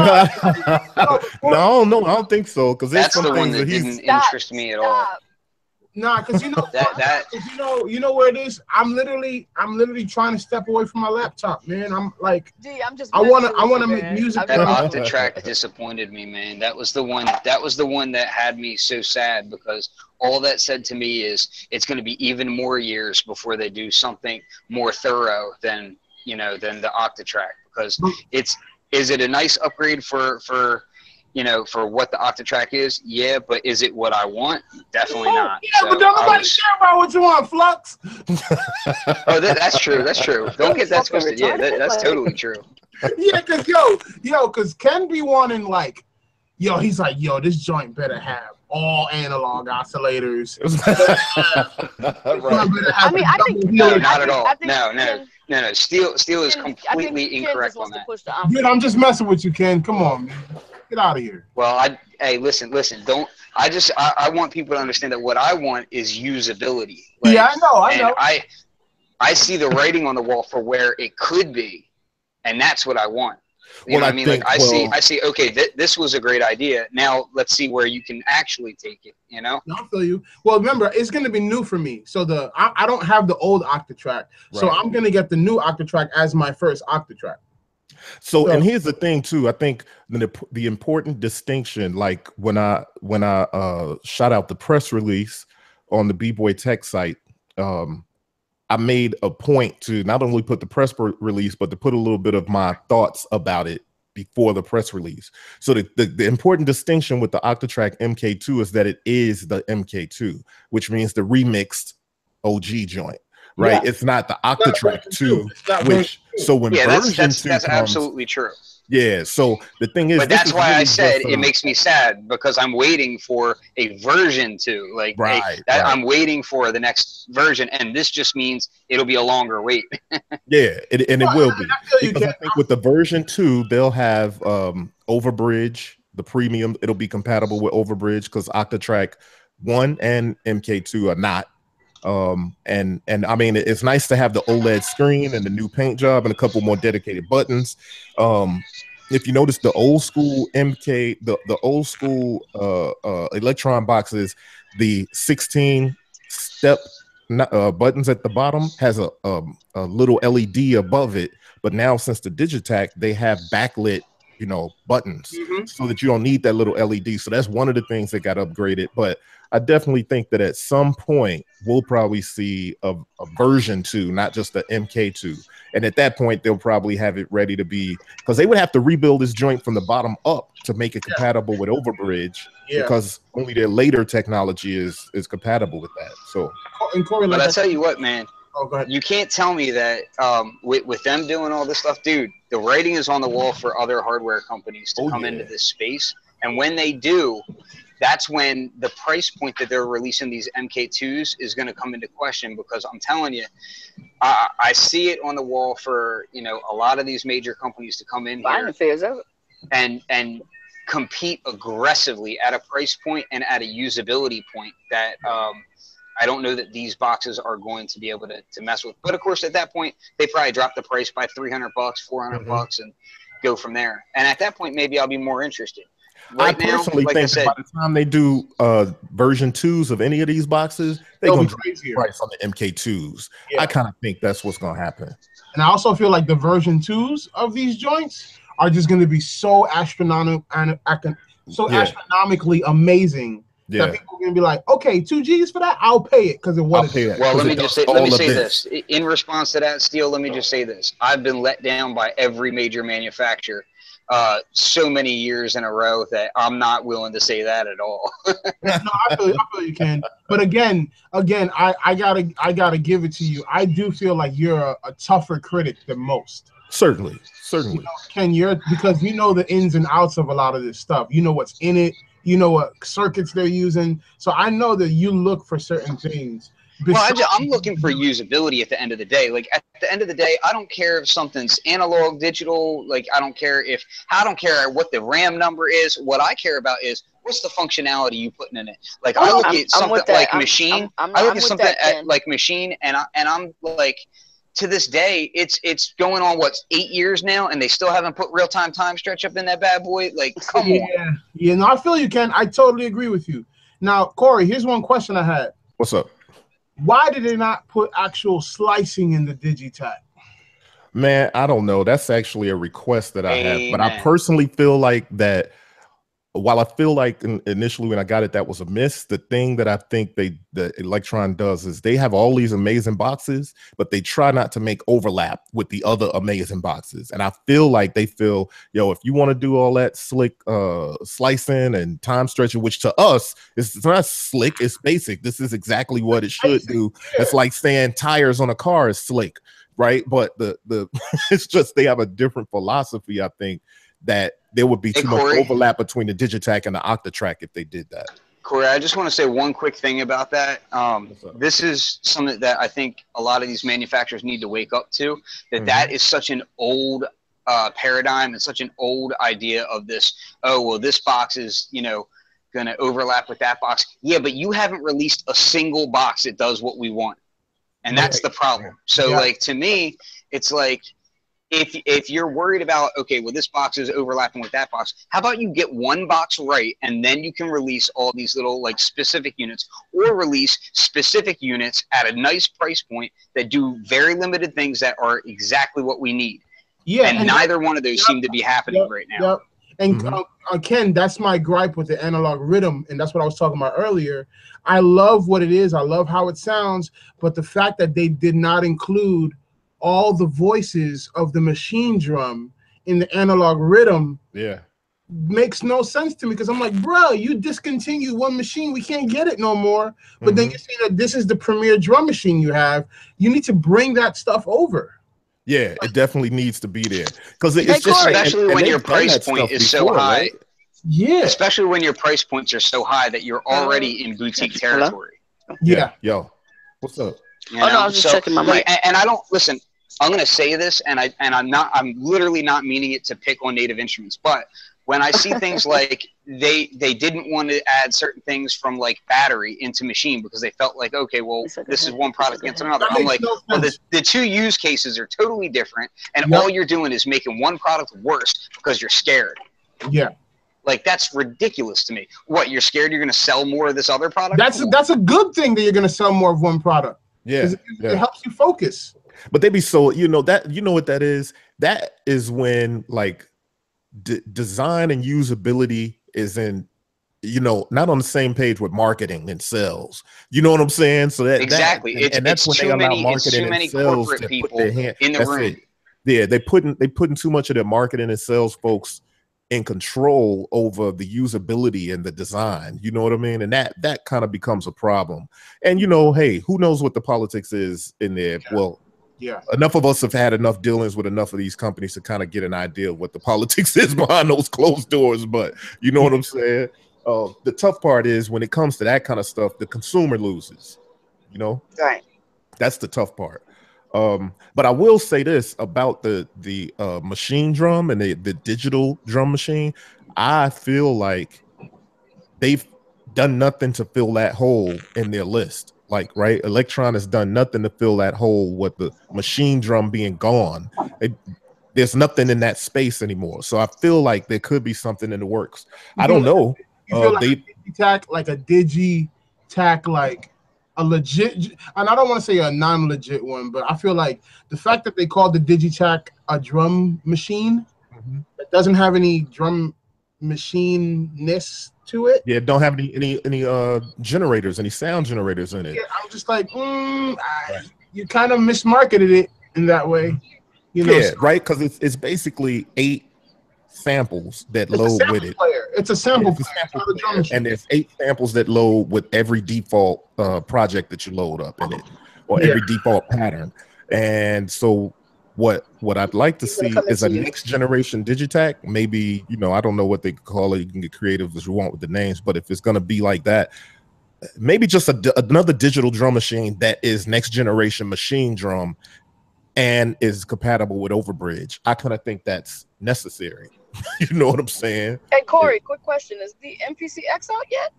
I don't think so. Because that's the one that didn't interest me at all. Nah, because you know you know where it is. I'm literally trying to step away from my laptop, man. I'm like, I wanna make music. That Octatrack disappointed me, man. That was the one that had me so sad, because all that said to me is it's going to be even more years before they do something more thorough than the Octatrack, because is it a nice upgrade for what the Octatrack is? Yeah, but is it what I want? Definitely not. Yeah, so but don't nobody care about what you want, Flux. Oh, that's true. That's true. Don't get that twisted. Yeah, that's totally true. Yeah, because because Ken be wanting, like, he's like, this joint better have all analog oscillators. I think no, not at all. No. Steele is completely incorrect on that. Dude, I'm just messing with you, Ken. Come on, man. Get out of here. Well, hey, listen. Don't. I want people to understand that what I want is usability. Like, yeah, I know. I see the writing on the wall for where it could be, and that's what I want. You know what I mean? I see. Okay, this was a great idea. Now let's see where you can actually take it. You know? I'll feel you. Well, remember, it's going to be new for me. So I don't have the old Octatrack, so I'm going to get the new Octatrack as my first Octatrack. So, and here's the thing too. I think the important distinction, like when I shot out the press release on the Bboytech site, I made a point to not only put the press release, but to put a little bit of my thoughts about it before the press release. So the important distinction with the Octatrack MK2 is that it is the MK2, which means the remixed OG joint. Right, it's not the Octatrack 2, which when version 2 that's comes, absolutely true. Yeah, so the thing is, but that's why I said it makes me sad, because I'm waiting for a version 2. Like, I'm waiting for the next version, and this just means it'll be a longer wait. Yeah, and it will be, because I think with the version 2, they'll have Overbridge, the premium. It'll be compatible with Overbridge, because Octatrack 1 and MK2 are not. And I mean, it's nice to have the OLED screen and the new paint job and a couple more dedicated buttons. If you notice, the old school the old school Elektron boxes, the 16 step buttons at the bottom has a little LED above it, but now since the Digitakt, they have backlit buttons, so that you don't need that little LED. So that's one of the things that got upgraded. But I definitely think that at some point we'll probably see a version 2, not just the MK2. And at that point, they'll probably have it ready to be, because they would have to rebuild this joint from the bottom up to make it compatible with Overbridge, because only their later technology is compatible with that. So, but I tell you what, man. Oh, go ahead. You can't tell me that with them doing all this stuff, dude, the writing is on the wall for other hardware companies to come into this space. And when they do, that's when the price point that they're releasing these MK2s is going to come into question, because I'm telling you, I see it on the wall for, a lot of these major companies to come in here and compete aggressively at a price point and at a usability point that I don't know that these boxes are going to be able to mess with. But of course, at that point, they probably drop the price by $300, $400 and go from there. And at that point, maybe I'll be more interested. Right I personally think by the time they do version 2s of any of these boxes, they're going to drop the price on the MK2s. Yeah. I kind of think that's what's going to happen. And I also feel like the version 2s of these joints are just going to be so astronomically amazing that people are going to be like, okay, 2 Gs for that? I'll pay it because of what it is. Well, let me say this. In response to that, Steele, let me just say this. I've been let down by every major manufacturer so many years in a row that I'm not willing to say that at all. No, I feel you can. But again, I gotta give it to you. I do feel like you're a tougher critic than most. Certainly. You know, Ken, because you know the ins and outs of a lot of this stuff. You know what's in it. You know what circuits they're using. So I know that you look for certain things. Well, I'm looking for usability at the end of the day. Like, at the end of the day, I don't care if something's analog, digital. Like, I don't care what the RAM number is. What I care about is what's the functionality you putting in it. Like, I look at something like Machine. I look at something like Machine, and I'm like, to this day, it's going on 8 years now, and they still haven't put real-time time stretch up in that bad boy. Like, come on. Yeah. No, I feel you, Ken. I totally agree with you. Now, Corey, here's one question I had. What's up? Why did they not put actual slicing in the Digitakt? Man, I don't know. That's actually a request that I have, but I personally feel like that. While I feel like initially when I got it, that was a miss. The thing that I think the Elektron does is they have all these amazing boxes, but they try not to make overlap with the other amazing boxes. And I feel like they feel, if you want to do all that slick slicing and time stretching, which to us it's not slick, it's basic. This is exactly what it should do. It's like saying tires on a car is slick, right? But the it's just they have a different philosophy, I think, that there would be too much overlap between the Digitakt and the Octatrack if they did that. Corey, I just want to say one quick thing about that. This is something that I think a lot of these manufacturers need to wake up to, that is such an old paradigm and such an old idea of this, this box is, going to overlap with that box. Yeah, but you haven't released a single box that does what we want. And that's the problem. So, like, to me, it's like, if you're worried about, this box is overlapping with that box, how about you get one box right, and then you can release all these little specific units, or release specific units at a nice price point that do very limited things that are exactly what we need. Yeah, and neither one of those seem to be happening right now. And Ken, that's my gripe with the analog rhythm, and that's what I was talking about earlier. I love what it is. I love how it sounds, but the fact that they did not include all the voices of the machine drum in the analog rhythm makes no sense to me, because I'm like, bro, you discontinued one machine, we can't get it no more. But then you see that this is the premier drum machine you have. You need to bring that stuff over. Yeah, it definitely needs to be there, because it's just especially when your price point is so high. Right? Yeah, especially when your price points are so high that you're already in boutique territory. Yeah. Yo, what's up? No, I was just checking my mic. And I don't listen. I'm going to say this, and I'm literally not meaning it to pick on Native Instruments, but when I see things like they didn't want to add certain things from like battery into machine because they felt like, this is one product against another. I'm like, well, the two use cases are totally different, and all you're doing is making one product worse because you're scared. Yeah. Like, that's ridiculous to me. What, you're scared you're going to sell more of this other product? That's a good thing that you're going to sell more of one product. Yeah. It helps you focus. But they be so, what that is? That is when like design and usability is in, not on the same page with marketing and sales. You know what I'm saying? So that exactly. That's when they allow marketing and sales to put their hand in the room. Yeah, they putting too much of their marketing and sales folks in control over the usability and the design. You know what I mean? And that kind of becomes a problem. And hey, who knows what the politics is in there? Yeah. Well, yeah, enough of us have had enough dealings with enough of these companies to kind of get an idea of what the politics is behind those closed doors. But you know what I'm saying? The tough part is when it comes to that kind of stuff, the consumer loses. Right. That's the tough part. But I will say this about the machine drum and the digital drum machine. I feel like they've done nothing to fill that hole in their list. Like, right, Elektron has done nothing to fill that hole with the machine drum being gone. There's nothing in that space anymore. So I feel like there could be something in the works. I don't know. You feel like a Digitakt, like a legit, and I don't want to say a non-legit one, but I feel like the fact that they called the Digitakt a drum machine that doesn't have any drum machine-ness to it. Yeah, don't have any generators, any sound generators in it. Yeah, I'm just like, you kind of mismarketed it in that way. Yeah, right, because it's basically 8 samples that load with it. It's a sample player. And there's 8 samples that load with every default project that you load up in it, or every default pattern. And so what I'd like to see is a next generation Digitakt. Maybe, you know, I don't know what they call it. You can get creative as you want with the names, but if it's going to be like that, maybe just another digital drum machine that is next generation machine drum and is compatible with Overbridge. I kind of think that's necessary. You know what I'm saying? Hey, Corey, quick question. Is the MPCX out yet?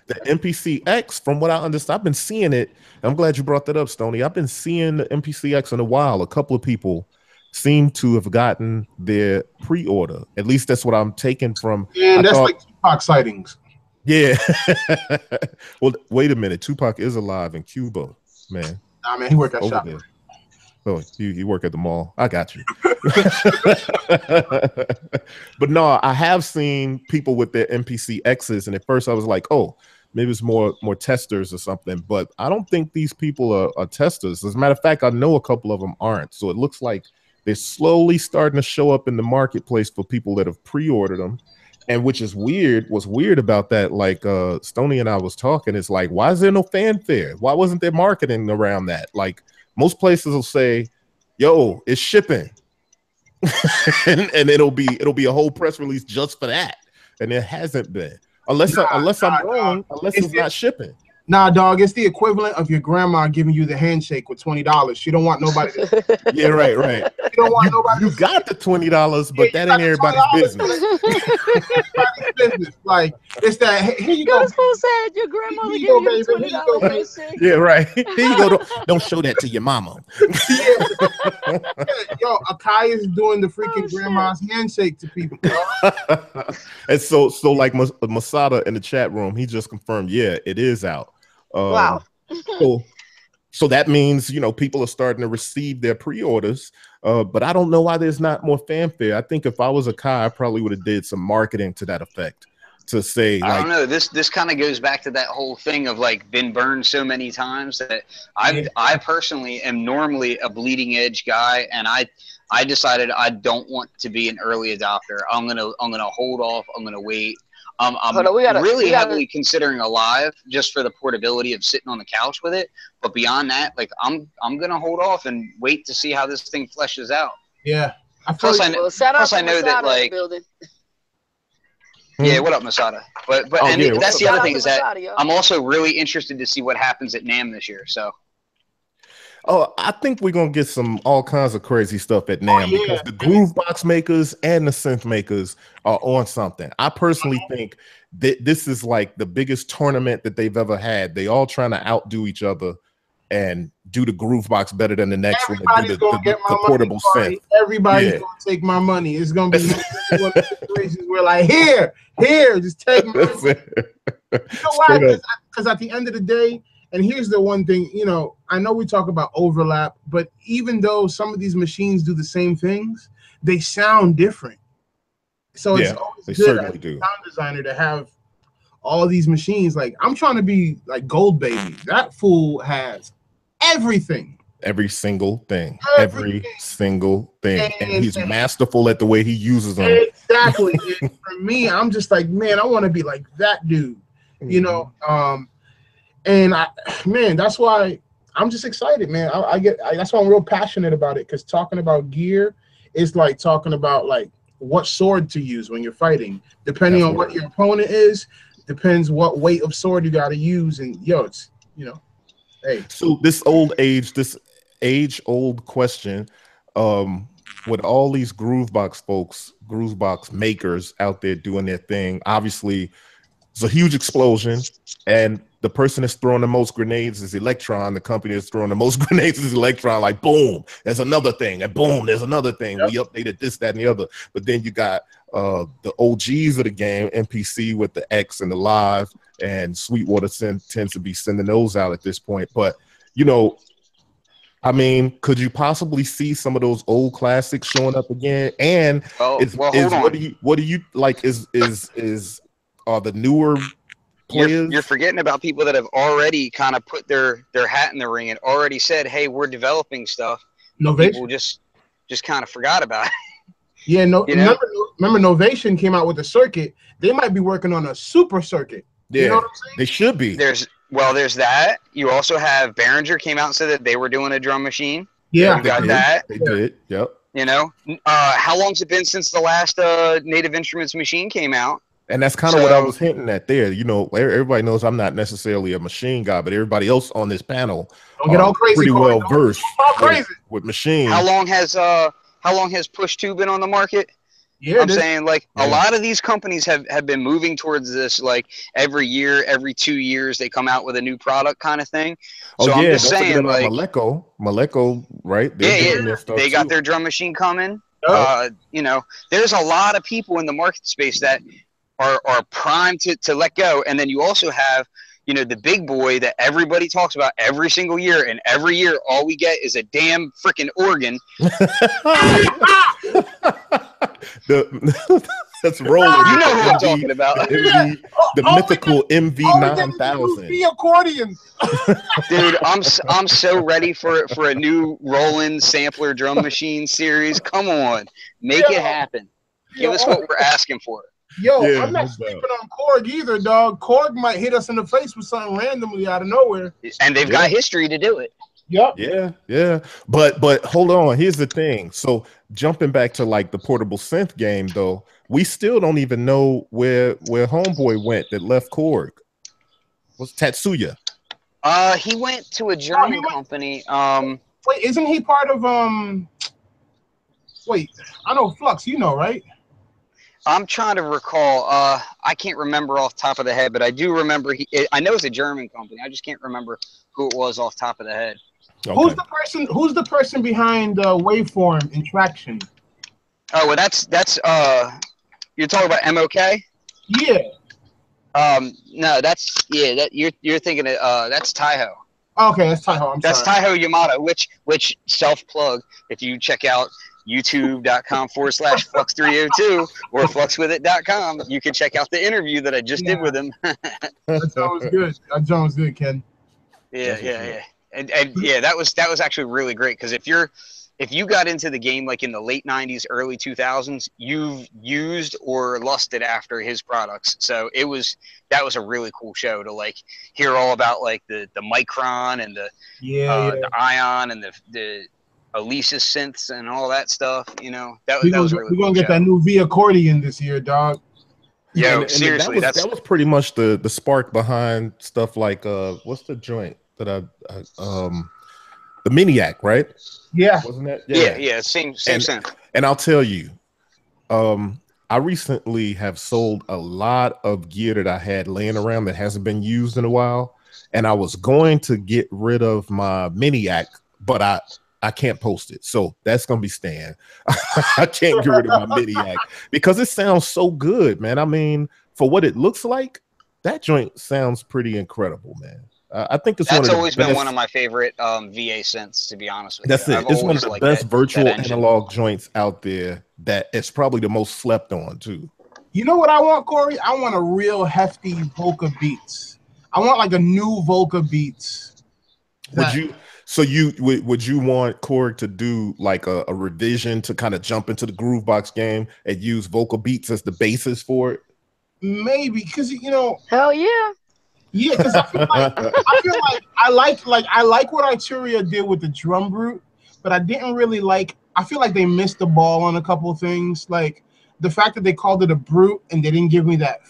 The MPCX, from what I understand, I've been seeing it. I'm glad you brought that up, Stoni. I've been seeing the MPCX in a while. A couple of people seem to have gotten their pre-order. At least that's what I'm taking from. And that's like Tupac sightings. Yeah. Well, wait a minute. Tupac is alive in Cuba, man. Nah, man, he worked at shop. Oh, you work at the mall. I got you. But no, I have seen people with their MPCXs, and at first I was like, oh, maybe it's more testers or something. But I don't think these people are testers. As a matter of fact, I know a couple of them aren't. So it looks like they're slowly starting to show up in the marketplace for people that have pre-ordered them. And which is weird. What's weird about that, like Stoni and I was talking, is like, why is there no fanfare? Why wasn't there marketing around that? Like, most places will say, yo, it's shipping. and it'll be a whole press release just for that. And it hasn't been. Unless I'm wrong, unless it's not shipping. Nah, dog, it's the equivalent of your grandma giving you the handshake with $20. She don't want nobody to Yeah, right. You don't want nobody You got the $20, but that ain't everybody's business. Everybody's business. Like, it's that, here you go. Who said your grandmother gave you $20 handshake? Yeah, right. Here you go. Don't show that to your mama. Yo, Akai is doing the freaking grandma's handshake to people. And so like Masada in the chat room, he just confirmed, yeah, it is out. Wow. So that means, you know, people are starting to receive their pre-orders, but I don't know why there's not more fanfare. I think if I was Akai, I probably would have did some marketing to that effect to say, like, I don't know. This kind of goes back to that whole thing of like been burned so many times that I personally am normally a bleeding edge guy, and I decided I don't want to be an early adopter. I'm gonna hold off. I'm gonna wait. I'm really heavily considering Alive just for the portability of sitting on the couch with it. But beyond that, like I'm gonna hold off and wait to see how this thing fleshes out. Yeah. Plus I know that, like, yeah, what up, Masada? But that's the other thing is that I'm also really interested to see what happens at NAMM this year. So. Oh, I think we're gonna get all kinds of crazy stuff at NAMM because the groove box makers and the synth makers are on something. I personally think that this is like the biggest tournament that they've ever had. They all trying to outdo each other and do the groove box better than the next one. Everybody's gonna get my portable synth. Everybody's gonna take my money. It's gonna be one of the situations where, like, here, just take my money. You know why? Because at the end of the day. And here's the one thing, you know, I know we talk about overlap, but even though some of these machines do the same things, they sound different. So it's always good as a sound designer to have all these machines. Like, I'm trying to be like Gold Baby. That fool has everything. Every single thing. Every single thing. And he's masterful at the way he uses them. Exactly. And for me, I'm just like, man, I want to be like that dude, you know? And that's why I'm just excited, man. That's why I'm real passionate about it, because talking about gear is like talking about like what sword to use when you're fighting. Depending on what your opponent is, depends what weight of sword you got to use. And it's, you know, hey. So this age-old question, with all these groove box makers out there doing their thing, obviously it's a huge explosion, and the person that's throwing the most grenades is Elektron. The company that's throwing the most grenades is Elektron. Like, boom, there's another thing, and boom, there's another thing. We updated this, that, and the other. But then you got the OGs of the game, NPC with the X and the Live, and Sweetwater tends to be sending those out at this point. But, you know, I mean, could you possibly see some of those old classics showing up again? And what do you like? Are the newer players? You're forgetting about people that have already kind of put their hat in the ring and already said, "Hey, we're developing stuff." Novation. People just kind of forgot about it. Yeah, remember Novation came out with a circuit. They might be working on a super circuit. Yeah, You know what I'm saying? they should be. There's that. You also have Behringer came out and said that they were doing a drum machine. Yeah, You got that. They did. Yep. You know, how long's it been since the last Native Instruments machine came out? And that's kind of what I was hinting at there. You know, everybody knows I'm not necessarily a machine guy, but everybody else on this panel don't get all crazy. Pretty well versed with machines. How long has Push 2 been on the market? Yeah, I'm saying like a lot of these companies have been moving towards this, like every year, every 2 years they come out with a new product kind of thing. So I'm just saying, like Maleco, right? They got their drum machine coming. You know, there's a lot of people in the market space that are primed to let go. And then you also have, you know, the big boy that everybody talks about every single year, and every year all we get is a damn freaking organ. That's rolling. You know who I'm talking about. The mythical MV9000. The accordion. Dude, I'm so ready for a new Roland sampler drum machine series. Come on, make it happen. Give us what we're asking for. Yo, I'm not sleeping on Korg either, dog. Korg might hit us in the face with something randomly out of nowhere. And they've got history to do it. Yep. Yeah. But hold on. Here's the thing. So jumping back to like the portable synth game, though, we still don't even know where Homeboy went that left Korg. What's Tatsuya? He went to a German company. Wait, isn't he part of Wait, I know Flux. You know, right? I'm trying to recall. I can't remember off the top of the head, but I do remember. I know it's a German company. I just can't remember who it was off the top of the head. Okay. Who's the person behind Waveform and Traction? Oh, well, that's you're talking about MOK? Yeah. No, that's you're thinking of that's Taiho. Okay, that's Taiho. That's Taiho Yamato, which self plug. If you check out youtube.com/flux302 or fluxwithit.com, you can check out the interview that I just did with him. That sounds good. That sounds good, Ken. Yeah. And yeah, that was actually really great, because if you got into the game like in the late 90s, early 2000s, you've used or lusted after his products. So that was a really cool show to like hear all about like the Micron and the Ion and the Alesis synths and all that stuff. You know, that was really. We're gonna get that new V accordion this year, dog. Yeah, seriously, that was pretty much the spark behind stuff like what's the joint that the Miniac, right? Yeah, wasn't that? Yeah, same. And I'll tell you, I recently have sold a lot of gear that I had laying around that hasn't been used in a while, and I was going to get rid of my Miniac, but I can't post it, so that's gonna be staying. I can't get rid of my Miniac because it sounds so good, man. I mean, for what it looks like, that joint sounds pretty incredible, man. I think that's always been one of my favorite VA synths, to be honest with you. That's it. It's one of the best virtual analog joints out there. That it's probably the most slept on too. You know what I want, Corey? I want a real hefty Volca Beats. I want like a new Volca Beats. Would you want Korg to do like a revision to kind of jump into the Groovebox game and use Volca Beats as the basis for it? Maybe, because hell yeah. Yeah, because I feel like I like what Ituria did with the drum brute, but I didn't really like. I feel like they missed the ball on a couple of things, like the fact that they called it a brute and they didn't give me that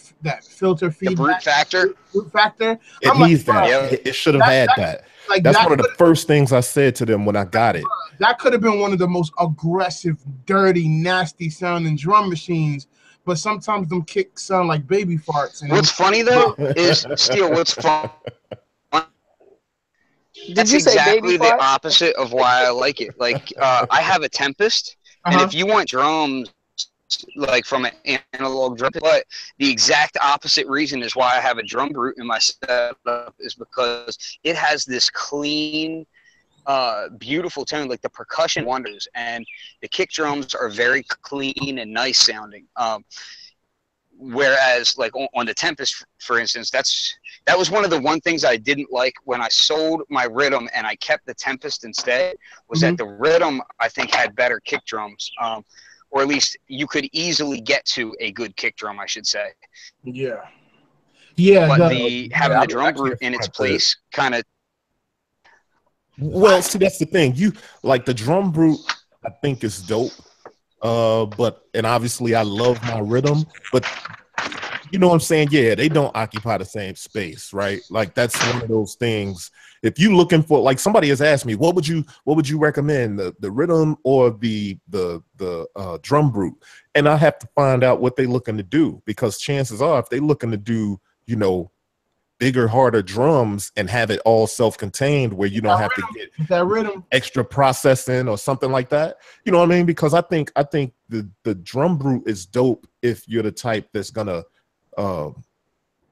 filter feedback. The brute factor. Brute factor. It needs that. It should have had that. Like that's one of the first things I said to them when I got it. That could have been one of the most aggressive, dirty, nasty sounding drum machines. But sometimes them kicks sound like baby farts. What's funny though is Steele. What's fun? That's exactly the opposite of why I like it. Like I have a Tempest, and if you want drums like from an analog drum, but the exact opposite reason is why I have a drum brute in my setup is because it has this clean, beautiful tone. Like the percussion wonders, and the kick drums are very clean and nice sounding. Whereas like on the Tempest, for instance, that was one of the one things I didn't like when I sold my Rhythm and I kept the Tempest instead, was that the Rhythm I think had better kick drums. or at least you could easily get to a good kick drum, I should say. Yeah. Yeah. But having the drum brute in its place kind of. Well, see, that's the thing. You like the drum brute, I think is dope. And obviously I love my rhythm, but you know what I'm saying? Yeah, they don't occupy the same space, right? Like that's one of those things. If you looking for, like, somebody has asked me, what would you recommend, the rhythm or the drum brute? And I have to find out what they're looking to do, because chances are, if they're looking to do, you know, bigger, harder drums and have it all self-contained where you don't have to get that rhythm extra processing or something like that, you know what I mean? Because I think the drum brute is dope if you're the type that's gonna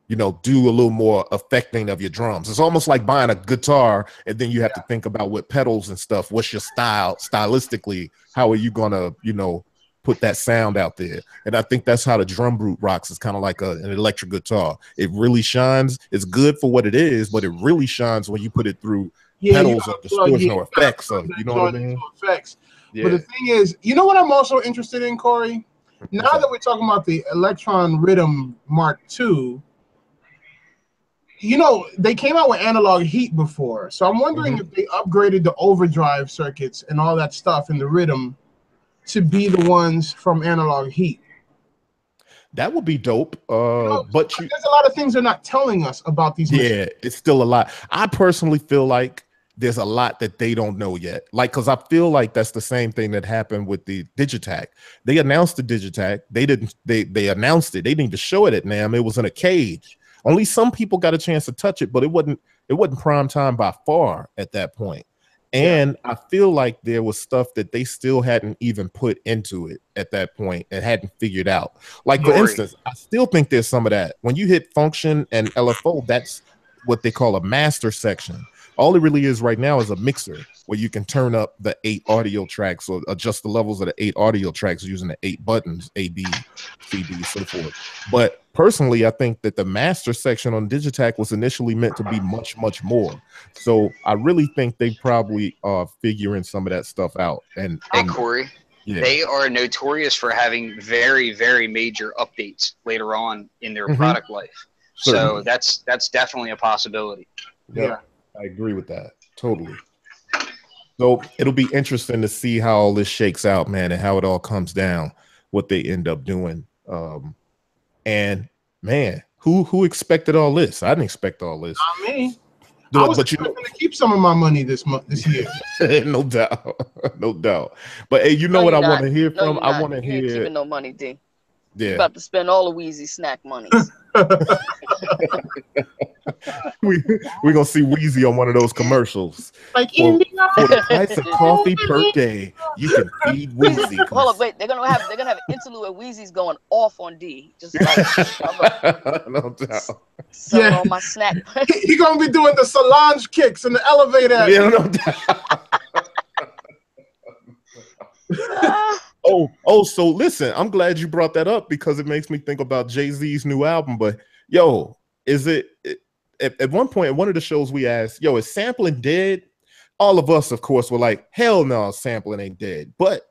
you know, do a little more affecting of your drums. It's almost like buying a guitar and then you have to think about what pedals and stuff. What's your stylistically? How are you gonna, you know, put that sound out there? And I think that's how the drum brute rocks. It's kind of like an electric guitar. It really shines. It's good for what it is, but it really shines when you put it through pedals or distortion or effects. So, you know what I mean? Effects. Yeah. But the thing is, you know what I'm also interested in, Corey? Now that we're talking about the Elektron Rhythm Mark II, you know, they came out with analog heat before. So I'm wondering if they upgraded the overdrive circuits and all that stuff in the rhythm to be the ones from analog heat. That would be dope. But there's a lot of things they're not telling us about these machines. It's still a lot. I personally feel like there's a lot that they don't know yet. Like, because I feel like that's the same thing that happened with the Digitakt. They announced the Digitakt. They announced it. They didn't even show it at NAMM. It was in a cage. Only some people got a chance to touch it, but it wasn't prime time by far at that point. And I feel like there was stuff that they still hadn't even put into it at that point and hadn't figured out. Like, for instance, I still think there's some of that. When you hit function and LFO, that's what they call a master section. All it really is right now is a mixer where you can turn up the 8 audio tracks or adjust the levels of the 8 audio tracks using the 8 buttons, A, B, C, D, so forth. But personally, I think that the master section on Digitakt was initially meant to be much, much more. So I really think they probably are figuring some of that stuff out. And Corey, they are notorious for having very, very major updates later on in their product life. Certainly. So that's definitely a possibility. Yeah. I agree with that totally. So it'll be interesting to see how all this shakes out, man, and how it all comes down, what they end up doing. And man, who expected all this? I didn't expect all this. Not me. I was going to keep some of my money this year. No doubt, no doubt. But hey, you know what I want to hear from? I want to hear. You ain't keeping no money, D. Yeah. You're about to spend all the Wheezy snack money. We're gonna see Wheezy on one of those commercials. Like for the price of coffee per day, you can feed Wheezy. Hold up, wait. They're gonna have an interlude where Wheezy's going off on D. Just like, no doubt. Selling all my snack. He gonna be doing the Solange kicks in the elevator. Yeah, no doubt. So listen, I'm glad you brought that up because it makes me think about Jay-Z's new album. But yo, is it at one point, at one of the shows we asked, yo, is sampling dead? All of us, of course, were like, hell no, sampling ain't dead. But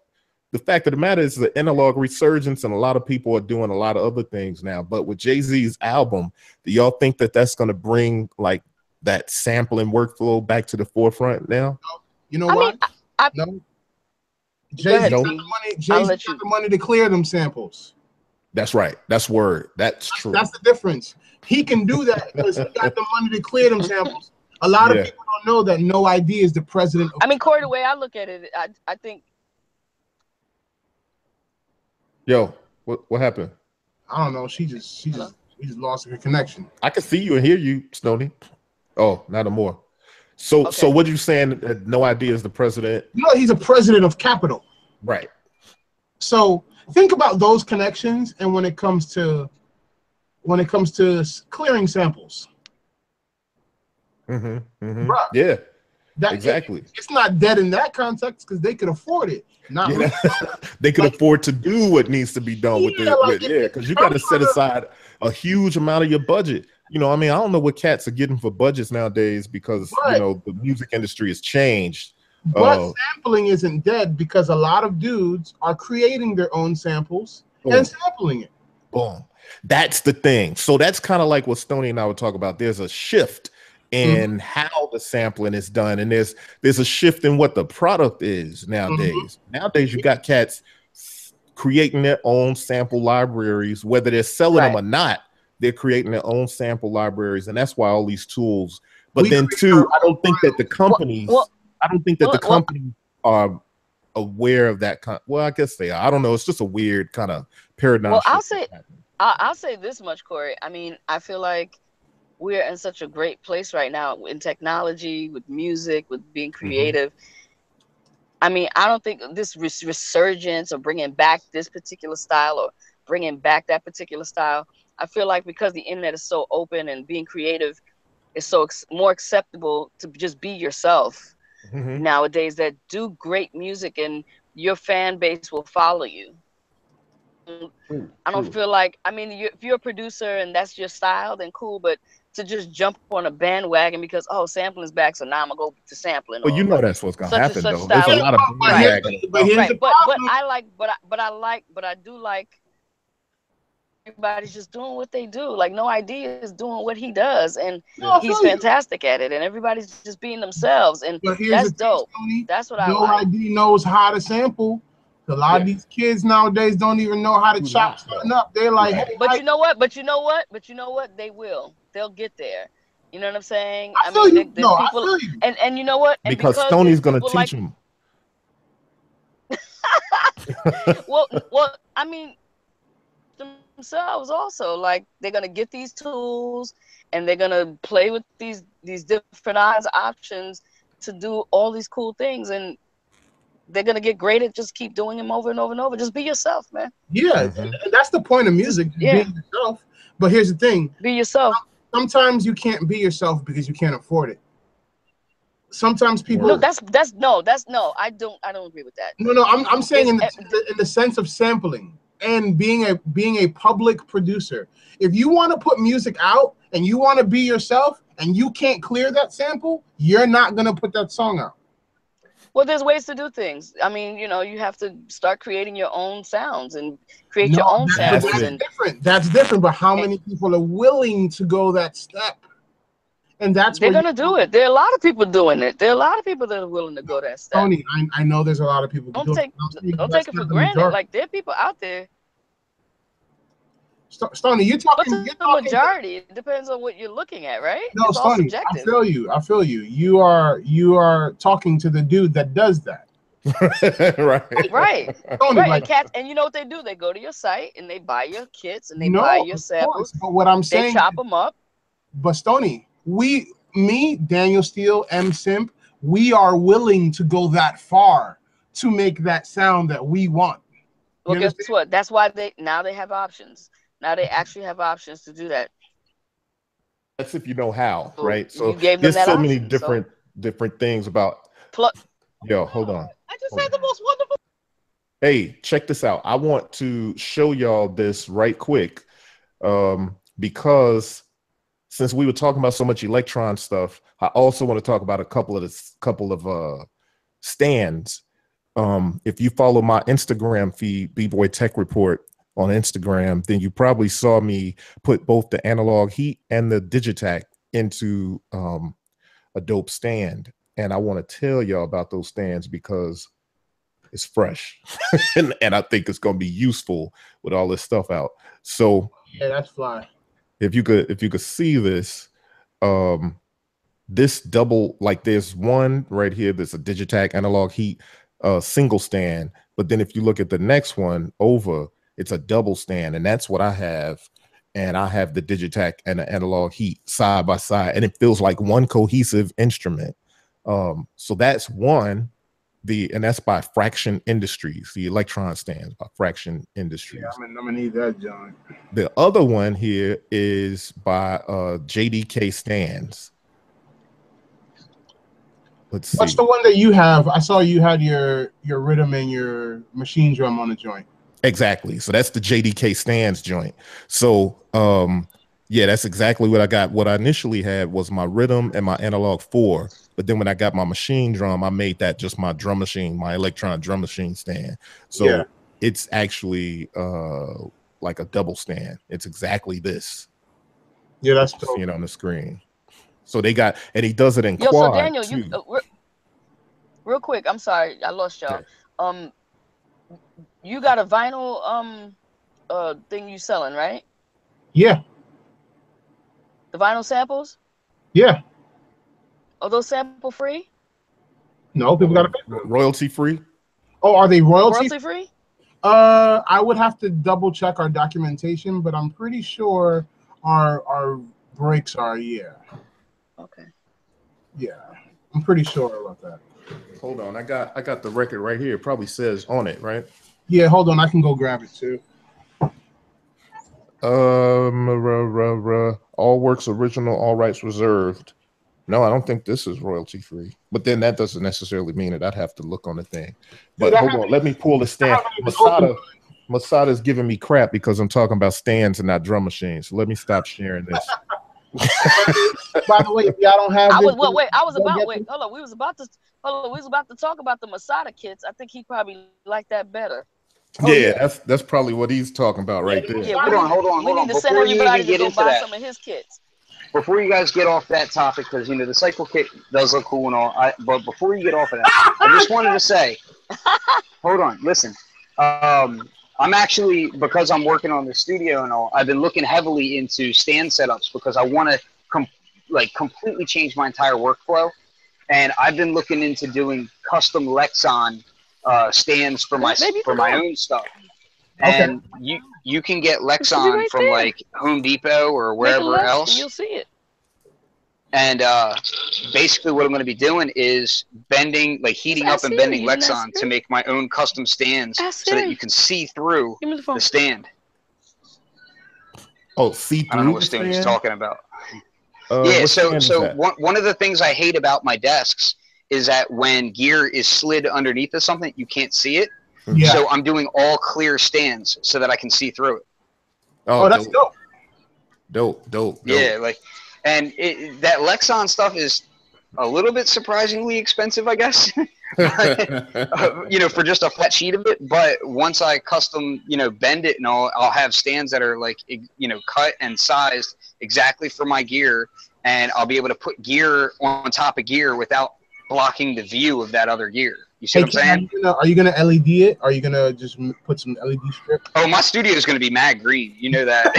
the fact of the matter is the analog resurgence, and a lot of people are doing a lot of other things now. But with Jay-Z's album, do y'all think that that's going to bring like that sampling workflow back to the forefront now? You know what? No. Jay's got the money to clear them samples. That's right. That's word. That's true. That's the difference. He can do that because he got the money to clear them samples. A lot of people don't know that No ID is the president. I mean, Corey, the way I look at it, I think. Yo, what happened? I don't know. She just lost her connection. I can see you and hear you, Stoni. Oh, not no more. So what you saying that No ID is the president? You know, he's a president of Capital. Right. So think about those connections, and when it comes to clearing samples. Bruh, yeah. Exactly. It's not dead in that context because they could afford it. They could afford to do what needs to be done with it. Because you got to set aside a huge amount of your budget. You know, I mean, I don't know what cats are getting for budgets nowadays because you know the music industry has changed. But sampling isn't dead because a lot of dudes are creating their own samples and sampling it. Boom. That's the thing. So that's kind of like what Stoni and I would talk about. There's a shift in how the sampling is done, and there's a shift in what the product is nowadays. Nowadays, you got cats creating their own sample libraries, whether they're selling them or not. They're creating their own sample libraries, and that's why all these tools. But then too, I don't think that the companies. I don't think that the companies are aware of that. Well, I guess they are. I don't know. It's just a weird kind of paradigm. Well, I'll say this much, Corey. I mean, I feel like we're in such a great place right now in technology, with music, with being creative. I mean, I don't think this resurgence of bringing back this particular style or bringing back that particular style. I feel like because the internet is so open and being creative is so more acceptable to just be yourself nowadays, that do great music and your fan base will follow you. I don't feel like, I mean, if you're a producer and that's your style, then cool, but to just jump on a bandwagon because, oh, sampling is back, so now I'm gonna go to sampling. Well, you know that's what's gonna happen, though. There's a lot of bandwagon. But I do like everybody's just doing what they do. Like No Idea is doing what he does, and he's fantastic at it, and everybody's just being themselves, and that's dope. That's what I like. No Idea knows how to sample. A lot of these kids nowadays don't even know how to chop something up. They're like, hey, but you know what? They will. They'll get there. You know what I'm saying? I feel you. I feel you. And you know what? And because Stoni's gonna teach them. well, I mean, themselves also, like, they're gonna get these tools and they're gonna play with these different options to do all these cool things, and they're gonna get great at just keep doing them over and over and over. Just be yourself, man. Yeah, and that's the point of music. Being yourself. But here's the thing: be yourself. Sometimes you can't be yourself because you can't afford it. Sometimes people. No, that's no. I don't agree with that. No. I'm saying in the sense of sampling and being a public producer. If you want to put music out and you want to be yourself and you can't clear that sample, you're not gonna put that song out. Well, there's ways to do things. I mean, you know, you have to start creating your own sounds and create your own sounds. That's different. But how many people are willing to go that step? And that's they're gonna do it. There are a lot of people doing it. There are a lot of people that are willing to go that step. Tony, I know there's a lot of people. Don't take it for granted. Like, there are people out there. Stoni, you're talking. But the majority. It depends on what you're looking at, right? No, it's all Stoni, subjective. I feel you. You are talking to the dude that does that. right. Stoni, like, and you know what they do? They go to your site and they buy your kits and they buy your samples. But what I'm saying, they chop them up. But Stoni, me, Daniel Steele, M Simp, we are willing to go that far to make that sound that we want. Well, guess what? That's why they have options. Now they actually have options to do that. That's if you know how, right? So there's so option, many different things about. Yo, hold on. I just had the most wonderful. Hey, check this out. I want to show y'all this right quick, because since we were talking about so much Elektron stuff, I also want to talk about a couple of stands. If you follow my Instagram feed, Bboytech Report on Instagram, then you probably saw me put both the analog heat and the Digitakt into a dope stand. And I want to tell y'all about those stands because it's fresh and I think it's going to be useful with all this stuff out. So yeah, that's fly. If you could see this, this double, like there's one right here, there's a Digitakt analog heat single stand, but then if you look at the next one over, it's a double stand, and that's what I have. And I have the Digitakt and the analog heat side by side, and it feels like one cohesive instrument. So that's one, and that's by Fraction Industries, the Elektron stands by Fraction Industries. Yeah, I'm gonna need that, John. The other one here is by JDK Stands. Let's see. What's the one that you have? I saw you had your rhythm and your machine drum on the joint. Exactly. So that's the JDK Stands joint. So yeah, that's exactly what I got. What I initially had was my rhythm and my analog 4 But then when I got my machine drum, I made that just my drum machine, my Elektron drum machine stand. So it's actually like a double stand. It's exactly this. Yeah, that's dope. Seeing on the screen. So they got, and he does it in quad. So Daniel, too. you real quick. I'm sorry, I lost y'all. Yeah. You got a vinyl thing you selling, right? Yeah. The vinyl samples? Yeah. Are those sample free? No, people got to pay royalty free. Oh, are they royalty free? I would have to double check our documentation, but I'm pretty sure our breaks are, Okay. Yeah, I'm pretty sure about that. Hold on, I got the record right here. It probably says on it, right? Yeah, hold on, I can go grab it too. All works original, all rights reserved. No, I don't think this is royalty free. But then that doesn't necessarily mean it. I'd have to look on the thing. But hold on, let me pull the stand. Masada's giving me crap because I'm talking about stands and not drum machines. So let me stop sharing this. By the way, if y'all don't have We was about to talk about the Masada kits. I think he probably liked that better. That's probably what he's talking about right there. Yeah, hold on. We need to send everybody to go buy some of his kits. Before you guys get off that topic, because the cycle kit does look cool and all, but before you get off of that, I just wanted to say, hold on, listen. I'm actually, because I'm working on the studio and all, I've been looking heavily into stand setups because I want to completely change my entire workflow, and I've been looking into doing custom Lexon stands for my own stuff. And you can get Lexon from like Home Depot or wherever else. You'll see it. And basically what I'm going to be doing is heating up and bending Lexon to make my own custom stands so that you can see through the stand. Oh, see through. I don't know what Stoni's talking about. So one of the things I hate about my desks is that when gear is slid underneath of something, you can't see it. Yeah. So I'm doing all clear stands so that I can see through it. Oh, that's dope. Dope. Yeah, and that Lexon stuff is a little bit surprisingly expensive, I guess. For just a flat sheet of it. But once I custom, bend it and all, I'll have stands that are cut and sized exactly for my gear, and I'll be able to put gear on top of gear without blocking the view of that other gear. You see what I'm saying? Are you gonna LED it? Are you gonna just put some LED strip? Oh, my studio is gonna be mad green. You know that.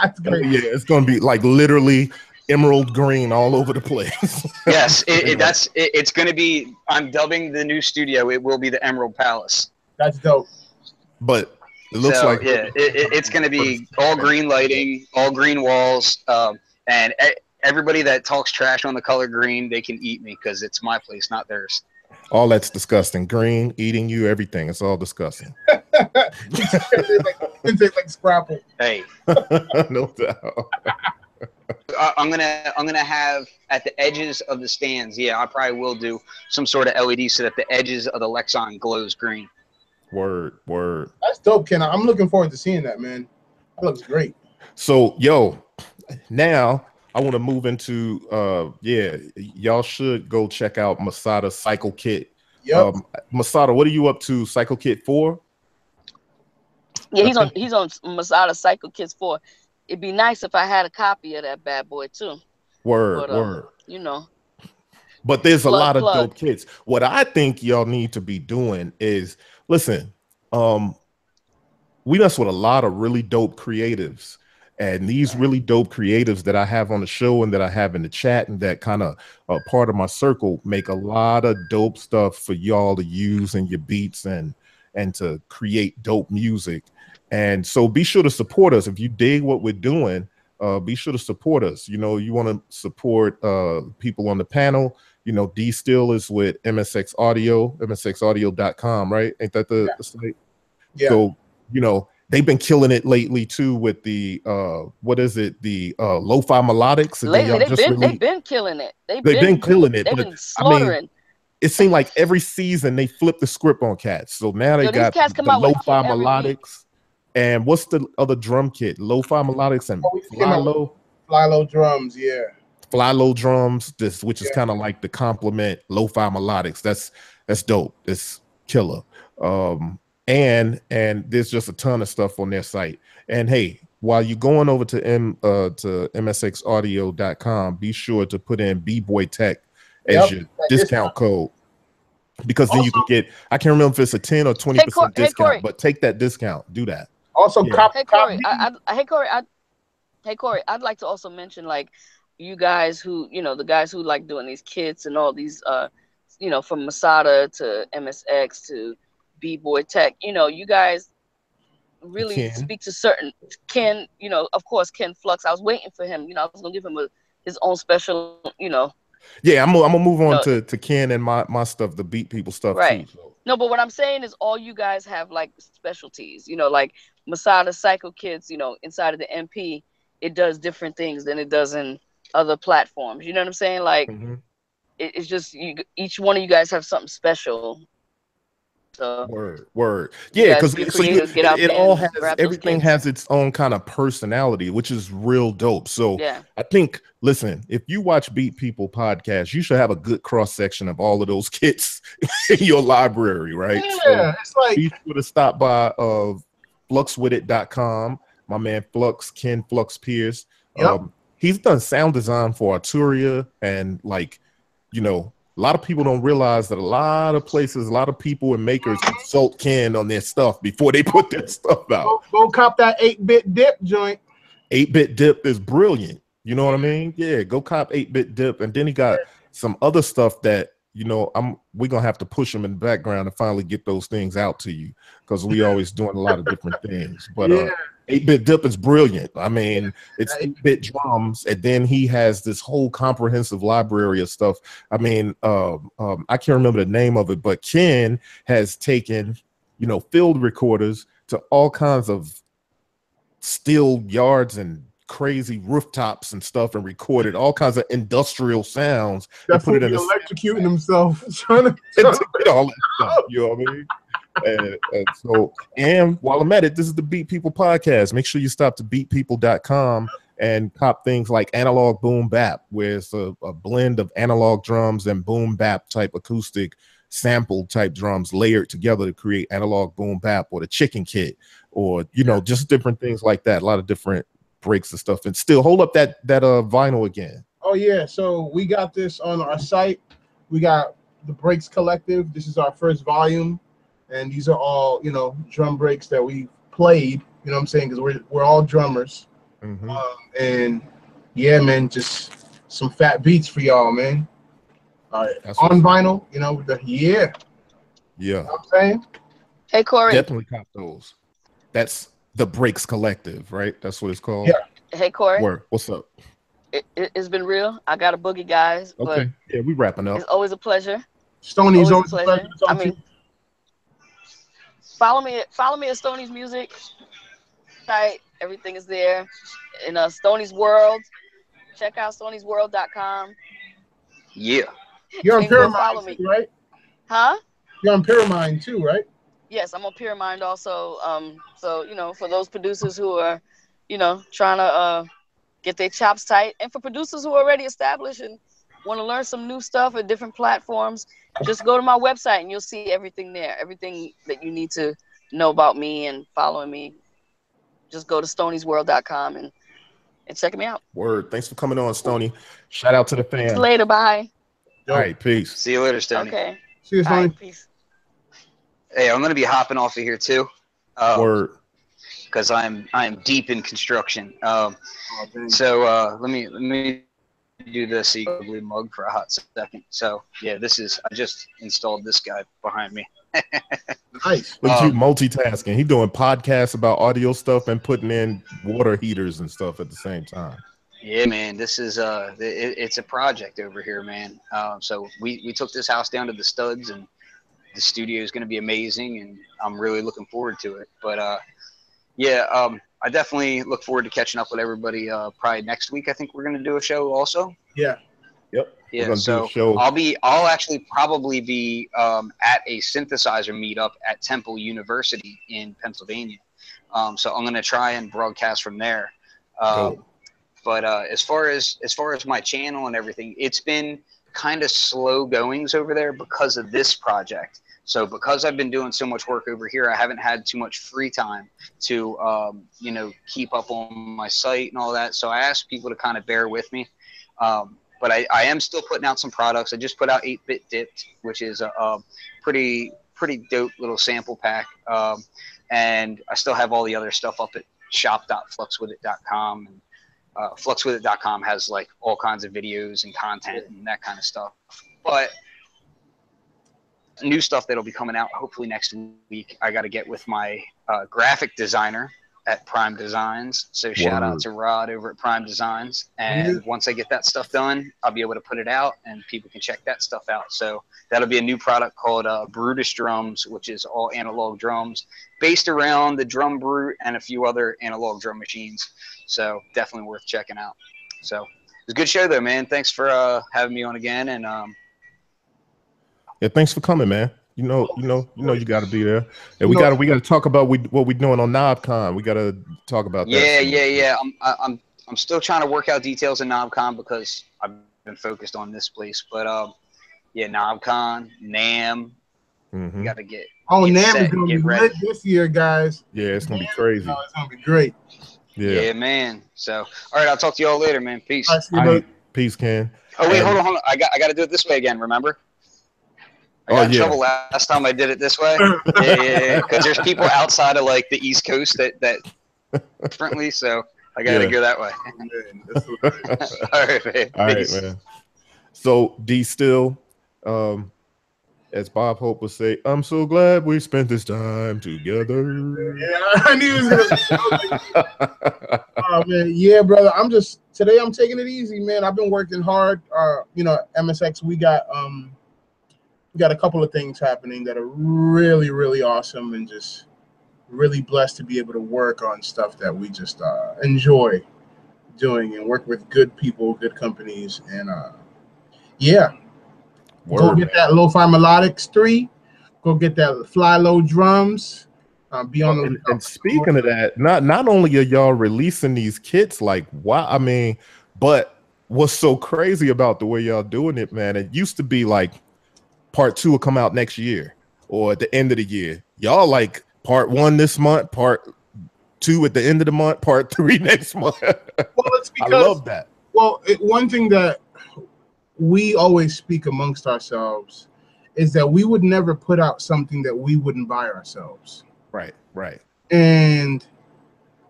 That's great. Yeah, it's gonna be like literally emerald green all over the place. Yes, it's gonna be. I'm dubbing the new studio. It will be the Emerald Palace. That's dope. But it looks like it's gonna be all green lighting, all green walls, and everybody that talks trash on the color green, they can eat me because it's my place, not theirs. All that's disgusting. Green, eating you, everything. It's all disgusting. It's like Scrapple. Hey, no doubt. I'm gonna have at the edges of the stands. Yeah, I probably will do some sort of LED so that the edges of the Lexon glows green. Word. That's dope, Ken. I'm looking forward to seeing that, man. That looks great. So, now I want to move into y'all should go check out Masada Cycle Kit. Yep. Masada, what are you up to? Cycle Kit 4? Yeah, he's on Masada Cycle Kits 4. It'd be nice if I had a copy of that bad boy too. Word. But there's a lot of dope kits. What I think y'all need to be doing is, listen, we mess with a lot of really dope creatives. And these really dope creatives that I have on the show and that I have in the chat and that kind of part of my circle make a lot of dope stuff for y'all to use in your beats and to create dope music. And so be sure to support us. If you dig what we're doing, be sure to support us. You want to support people on the panel. DSTL is with MSX Audio, msxaudio.com, right? Ain't that the site? Yeah. So, they've been killing it lately too with the what is it? The lo-fi melodics. Lately, they've been killing it. They've been killing it. They've been slaughtering. It seemed like every season they flip the script on cats. So now they got the lo-fi melodics. And what's the other drum kit? Lo-fi melodics and Fly Low drums, yeah. fly low drums, which is kind of like the complement lo-fi melodics. That's dope. It's killer. And there's just a ton of stuff on their site. And hey, while you're going over to msxaudio.com, be sure to put in Bboytech as your discount code, because then you can get, I can't remember if it's a 10 or 20% discount, but take that discount. Do that. Also, hey Corey, I'd like to also mention, like, you guys who, the guys who like doing these kits and all these, from Masada to MSX to Bboytech, you guys really speak to certain Ken, of course, Ken Flux. I was waiting for him. I was gonna give him his own special, Yeah, I'm gonna move on to Ken and my stuff, the Beat People stuff too. So. No, but what I'm saying is all you guys have like specialties. Like Masada Psycho Kids. Inside of the MP, it does different things than it does in other platforms. You know what I'm saying? Like it's just each one of you guys have something special. So word. Yeah, because it all has, everything has its own kind of personality, which is real dope. So I think, listen, if you watch Beatppl Podcast, you should have a good cross section of all of those kits in your library, right? Yeah, so it's like, be sure to stop by fluxwithit.com. My man Ken Flux Pierce. He's done sound design for Arturia, and like, a lot of people don't realize that a lot of places, a lot of people and makers consult Ken on their stuff before they put their stuff out. Go cop that 8-bit dip joint. 8-bit dip is brilliant. You know what I mean? Yeah, go cop 8-bit dip. And then he got some other stuff that, we're going to have to push them in the background and finally get those things out to you, because we always doing a lot of different things. But 8-bit dip is brilliant. I mean, it's 8-bit drums, and then he has this whole comprehensive library of stuff. I mean, I can't remember the name of it, but Ken has taken, field recorders to all kinds of steel yards and crazy rooftops and stuff, and recorded all kinds of industrial sounds. That's put it in electrocuting himself, trying to get all that stuff. You know what I mean? And while I'm at it, this is the Beatppl Podcast. Make sure you stop to beatppl.com and cop things like Analog Boom Bap, where it's a blend of analog drums and boom bap type acoustic sample type drums layered together to create Analog Boom Bap, or the Chicken Kit, or just different things like that. A lot of different breaks and stuff. And still hold up that vinyl again. Oh yeah, so we got this on our site. We got the Breaks Collective. This is our first volume. And these are all, drum breaks that we played, you know what I'm saying? Because we're all drummers. And yeah, man, just some fat beats for y'all, man. On vinyl, You know what I'm saying? Hey, Corey. Definitely cop those. That's the Breaks Collective, right? That's what it's called. Yeah. Hey, Corey. What's up? It's been real. I got a boogie, guys. Okay. Yeah, we wrapping up. It's always a pleasure. Stoni's always a pleasure to talk to you. Follow me at Stoni's music site. Everything is there. In Stoni's World. Check out stonysworld.com. Yeah. You're on Pyramide too, right? Huh? You're on Pyramide too, right? Yes, I'm on Pyramide also. So for those producers who are, trying to get their chops tight, and for producers who are already established and want to learn some new stuff at different platforms, just go to my website and you'll see everything there. Everything that you need to know about me and following me. Just go to stonysworld.com and check me out. Word. Thanks for coming on, Stoni. Shout out to the fans. See you later. Bye. All right. Peace. See you later, Stoni. Okay. See you, Stoni. Right, peace. Hey, I'm going to be hopping off of here too. Word. Because I'm deep in construction. So let me do this so you can blue mug for a hot second. So yeah, I just installed this guy behind me. Nice. Look at you multitasking. He doing podcasts about audio stuff and putting in water heaters and stuff at the same time. Yeah, man, this is it's a project over here, man. So we took this house down to the studs, and the studio is going to be amazing, and I'm really looking forward to it. But I definitely look forward to catching up with everybody. Probably next week, I think we're going to do a show also. Yeah. Yep. Yeah. So I'll actually probably be at a synthesizer meetup at Temple University in Pennsylvania. So I'm going to try and broadcast from there. But as far as my channel and everything, it's been kind of slow goings over there because of this project. So because I've been doing so much work over here, I haven't had too much free time to, you know, keep up on my site and all that. So I asked people to kind of bear with me. But I am still putting out some products. I just put out 8-Bit Dipped, which is a pretty dope little sample pack. And I still have all the other stuff up at shop.fluxwithit.com. And fluxwithit.com has like all kinds of videos and content and that kind of stuff. But new stuff that'll be coming out hopefully next week. I got to get with my graphic designer at Prime Designs. So shout out to Rod over at Prime Designs. And once I get that stuff done, I'll be able to put it out and people can check that stuff out. So that'll be a new product called Brutus Drums, which is all analog drums based around the Drum Brute and a few other analog drum machines. So definitely worth checking out. So it was a good show though, man. Thanks for having me on again. And yeah, thanks for coming, man. You know, you got to be there, and we got to talk about what we're doing on KnobCon. We got to talk about that. Yeah. I'm still trying to work out details in KnobCon because I've been focused on this place. But yeah, KnobCon, NAMM, we got to get. NAMM is gonna be lit this year, guys. Yeah, it's gonna be crazy. It's gonna be great. Yeah, man. So, all right, I'll talk to you all later, man. Peace. Peace, Ken. Oh wait, hold on. I got to do it this way again. Remember? I got in trouble last time I did it this way. Yeah. Because there's people outside of like the East Coast that differently, so I got to go that way. All right, man. All right, man. So DSTL, as Bob Hope would say, I'm so glad we spent this time together. Yeah, I knew it was gonna oh man, yeah, brother. Today I'm taking it easy, man. I've been working hard. You know, MSX, we got a couple of things happening that are really, really awesome, and just really blessed to be able to work on stuff that we just enjoy doing and work with good people, good companies, and yeah. Go get that Lo-Fi Melodics 3. Go get that Fly Low drums. Be on the and speaking of that, not only are y'all releasing these kits, like wow, I mean, but what's so crazy about the way y'all doing it, man? It used to be like part 2 will come out next year or at the end of the year. Y'all like part 1 this month, part 2 at the end of the month, part 3 next month. Well, it's because, I love that. Well, one thing that we always speak amongst ourselves is that we would never put out something that we wouldn't buy ourselves. Right. And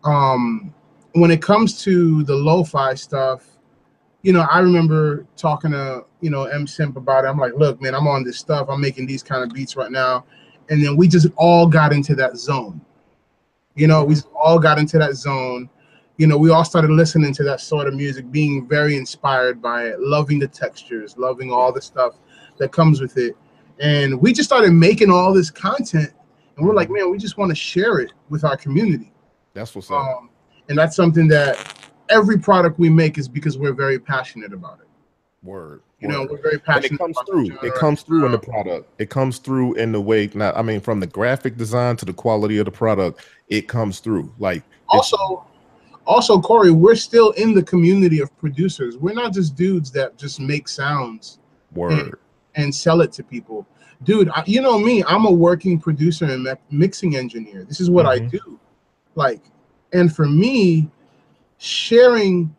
when it comes to the lo-fi stuff, you know, I remember talking to, you know, M Simp about it. I'm like, look, man, I'm on this stuff. I'm making these kind of beats right now. And then we just all got into that zone. You know, we all got into that zone. You know, we all started listening to that sort of music, being very inspired by it, loving the textures, loving all the stuff that comes with it. And we just started making all this content. And we're like, man, we just want to share it with our community. That's what's up. And that's something that every product we make is because we're very passionate about it. Word. You know, we're very passionate. And it comes through. It comes through in the product. It comes through in the way. Now, I mean, from the graphic design to the quality of the product, it comes through. Like also, Corey, we're still in the community of producers. We're not just dudes that just make sounds and sell it to people. Dude, you know me, I'm a working producer and mixing engineer. This is what I do. Like, and for me, selling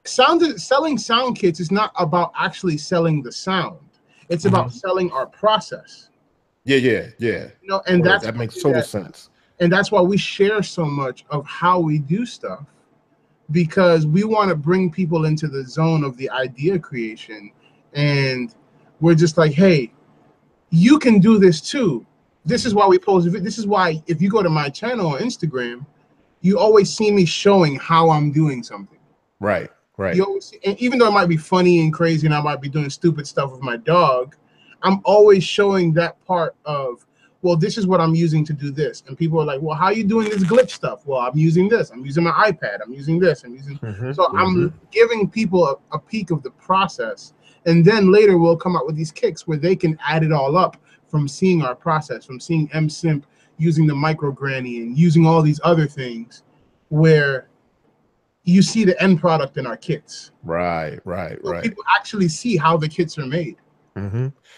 sound kits is not about actually selling the sound. It's about selling our process. Yeah. You know, and that makes total sense. And that's why we share so much of how we do stuff, because we want to bring people into the zone of the idea creation. And we're just like, hey, you can do this too. This is why we post. This is why if you go to my channel on Instagram, you always see me showing how I'm doing something. Right. You always, and even though it might be funny and crazy and I might be doing stupid stuff with my dog, I'm always showing that part of, well, this is what I'm using to do this. And people are like, well, how are you doing this glitch stuff? Well, I'm using this. I'm using my iPad. I'm using this. I'm using. I'm giving people a peek of the process. And then later we'll come out with these kicks where they can add it all up from seeing our process, from seeing M Simp using the micro granny and using all these other things where you see the end product in our kits. Right. So people actually see how the kits are made.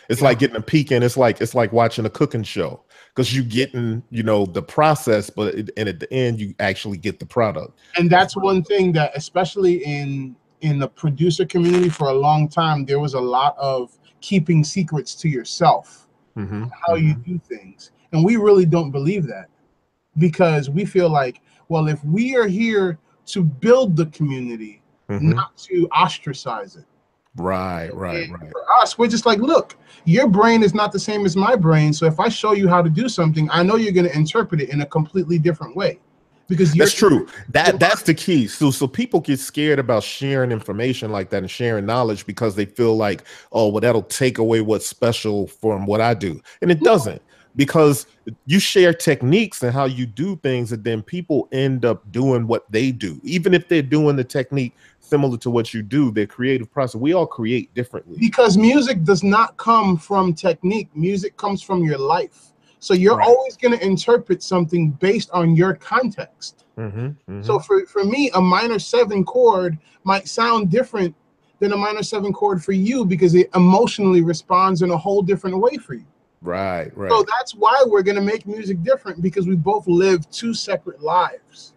It's like getting a peek in. It's like watching a cooking show, because you getting, you know, the process, but and at the end you actually get the product. And that's one thing that, especially in the producer community, for a long time, there was a lot of keeping secrets to yourself, how you do things. And we really don't believe that, because we feel like, well, if we are here to build the community, not to ostracize it. Right. For us, we're just like, look, your brain is not the same as my brain. So if I show you how to do something, I know you're going to interpret it in a completely different way. Because that's true. That's the key. So people get scared about sharing information like that and sharing knowledge, because they feel like, oh, well, that'll take away what's special from what I do. And it doesn't, because you share techniques and how you do things, and then people end up doing what they do. Even if they're doing the technique similar to what you do, their creative process, we all create differently. Because music does not come from technique. Music comes from your life. So you're always going to interpret something based on your context. So for me, a minor 7 chord might sound different than a minor 7 chord for you, because it emotionally responds in a whole different way for you. Right. So that's why we're going to make music different, because we both live 2 separate lives.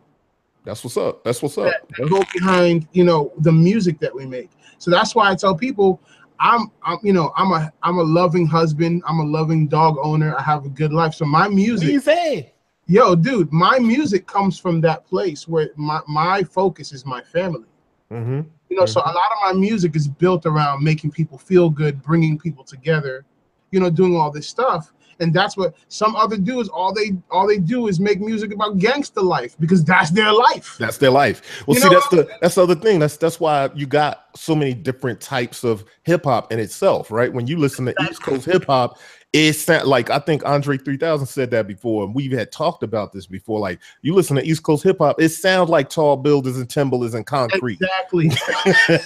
That's what's up. That go behind, you know, the music that we make. So that's why I tell people, I'm a loving husband. I'm a loving dog owner. I have a good life. So my music, what do you say? Yo, dude, my music comes from that place where my focus is my family. You know, so a lot of my music is built around making people feel good, bringing people together, you know, doing all this stuff. And that's what some other dudes, all they do is make music about gangster life, because that's their life. That's their life. Well, that's the other thing. That's why you got so many different types of hip hop in itself, right? When you listen to East Coast hip hop, it's like, I think Andre 3000 said that before, and we've had talked about this before. Like, you listen to East Coast hip hop, it sounds like Tall Builders and Timberlands and Concrete. Exactly.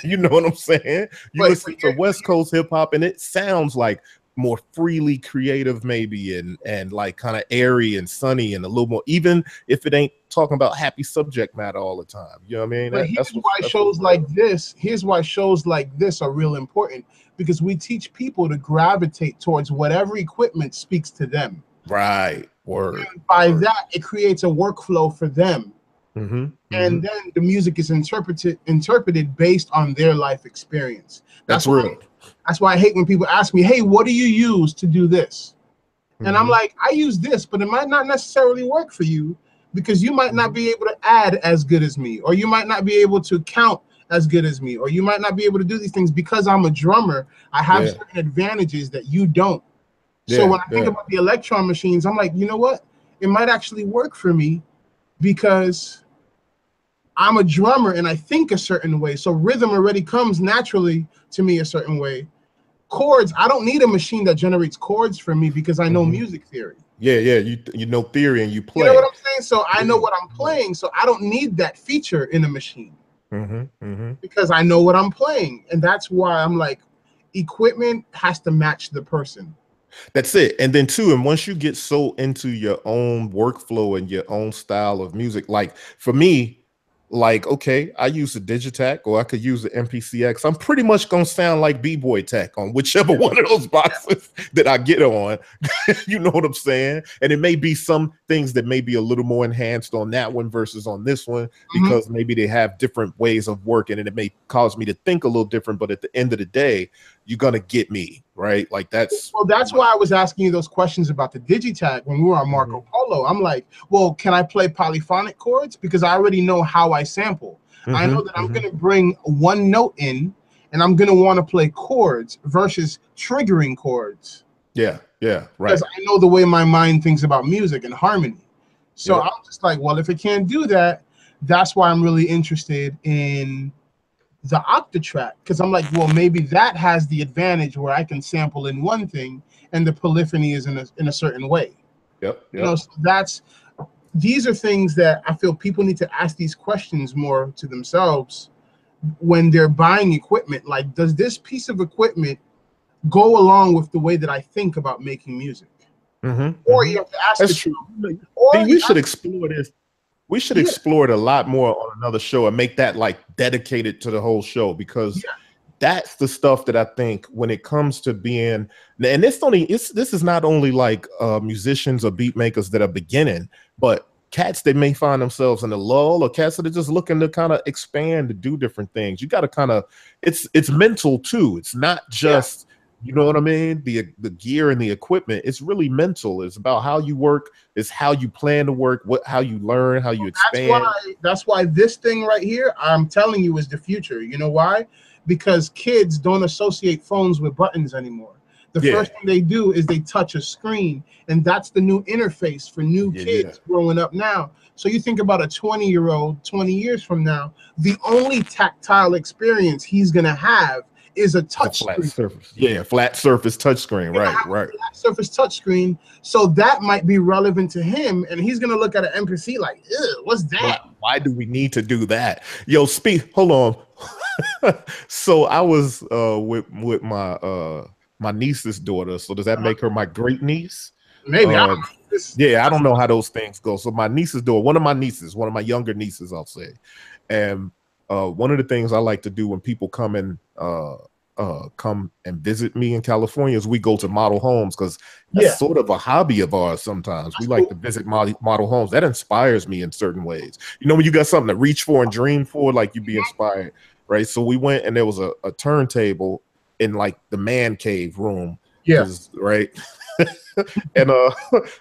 You know what I'm saying? You listen to West Coast hip hop, and it sounds like more freely creative, maybe, and like kind of airy and sunny, and a little more, even if it ain't talking about happy subject matter all the time. You know what I mean? But here's why shows like this are real important, because we teach people to gravitate towards whatever equipment speaks to them. Right. Word. And by that, it creates a workflow for them. And then the music is interpreted based on their life experience. That's real. That's why I hate when people ask me, hey, what do you use to do this? And I'm like, I use this, but it might not necessarily work for you, because you might not be able to add as good as me, or you might not be able to count as good as me, or you might not be able to do these things. Because I'm a drummer, I have certain advantages that you don't. So when I think about the Elektron machines, I'm like, you know what? It might actually work for me, because I'm a drummer and I think a certain way. So rhythm already comes naturally to me a certain way. Chords, I don't need a machine that generates chords for me, because I know music theory. You know theory, and you play. You know what I'm saying? So I know what I'm playing, so I don't need that feature in a machine, because I know what I'm playing. And that's why I'm like, equipment has to match the person. That's it. And then too, and once you get so into your own workflow and your own style of music, like for me, like, okay, I use a Digitakt, or I could use the MPCX. I'm pretty much gonna sound like Bboytech on whichever one of those boxes that I get on. You know what I'm saying? And it may be some things that may be a little more enhanced on that one versus on this one, because maybe they have different ways of working, and it may cause me to think a little different. But at the end of the day, you're gonna get me, right? Like that's why I was asking you those questions about the Digitakt when we were on Marco Polo. I'm like, well, can I play polyphonic chords? Because I already know how I sample. I know that I'm gonna bring one note in, and I'm gonna want to play chords versus triggering chords. Yeah, right. Because I know the way my mind thinks about music and harmony. So I'm just like, well, if it can't do that, that's why I'm really interested in the Octatrack, because I'm like, well, maybe that has the advantage where I can sample in one thing and the polyphony is in a certain way. You know, so these are things that I feel people need to ask these questions more to themselves when they're buying equipment. Like, does this piece of equipment go along with the way that I think about making music? Or you have to ask. That's true. Or we should explore this. We should explore it a lot more on another show and make that like dedicated to the whole show, because that's the stuff that I think when it comes to being, and this is not only like musicians or beat makers that are beginning, but cats that may find themselves in a lull, or cats that are just looking to kind of expand, to do different things. You got to kind of, it's mental too. It's not just, you know what I mean? The gear and the equipment. It's really mental. It's about how you work. It's how you plan to work, how you learn, how you expand. That's why this thing right here, I'm telling you, is the future. You know why? Because kids don't associate phones with buttons anymore. The first thing they do is they touch a screen, and that's the new interface for new kids growing up now. So you think about a 20-year-old 20 years from now, the only tactile experience he's going to have is a touch flat screen. Surface. Yeah, flat surface touch screen. Right. Flat surface touch screen. So that might be relevant to him, and he's going to look at an MPC like, ew, what's that? Why do we need to do that? Yo, hold on. So I was with my niece's daughter. So does that make her my great niece? Maybe. I don't know how those things go. So my niece's daughter, one of my younger nieces, I'll say. And one of the things I like to do when people come and visit me in California is we go to model homes, because that's sort of a hobby of ours sometimes. We like to visit model homes. That inspires me in certain ways. You know, when you got something to reach for and dream for, like you be inspired, right? So we went, and there was a turntable in like the man cave room. Right. And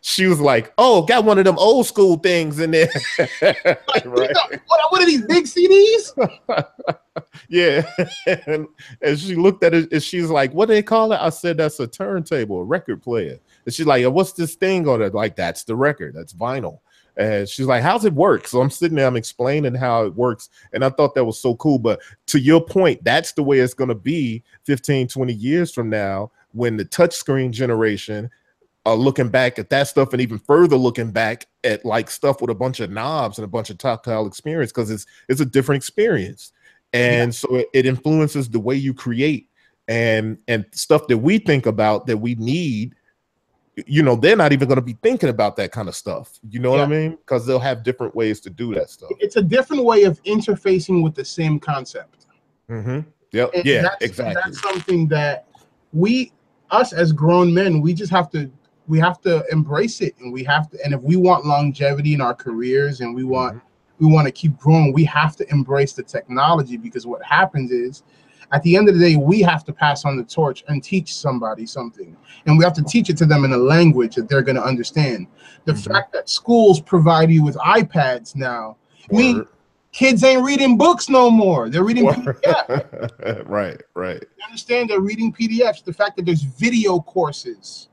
she was like, "Oh, got one of them old school things in there." Like, right? What are these big CDs? And she looked at it and she's like, "What do they call it?" I said, "That's a turntable, a record player." And she's like, "What's this thing on it?" Like, "That's the record. That's vinyl." And she's like, "How's it work?" So I'm sitting there, I'm explaining how it works. And I thought that was so cool. But to your point, that's the way it's going to be 15, 20 years from now, when the touchscreen generation are looking back at that stuff, and even further looking back at like stuff with a bunch of knobs and a bunch of tactile experience, because it's a different experience. And so it influences the way you create, and stuff that we think about that we need. You know, they're not even going to be thinking about that kind of stuff. You know what I mean? Because they'll have different ways to do that stuff. It's a different way of interfacing with the same concept. Yep. And exactly. That's something that us as grown men, we have to embrace it, and and if we want longevity in our careers, and we want to keep growing, we have to embrace the technology, because what happens is, at the end of the day, we have to pass on the torch and teach somebody something. And we have to teach it to them in a language that they're going to understand. The fact that schools provide you with iPads now, kids ain't reading books no more. They're reading PDFs. Right. You understand? They're reading PDFs. The fact that there's video courses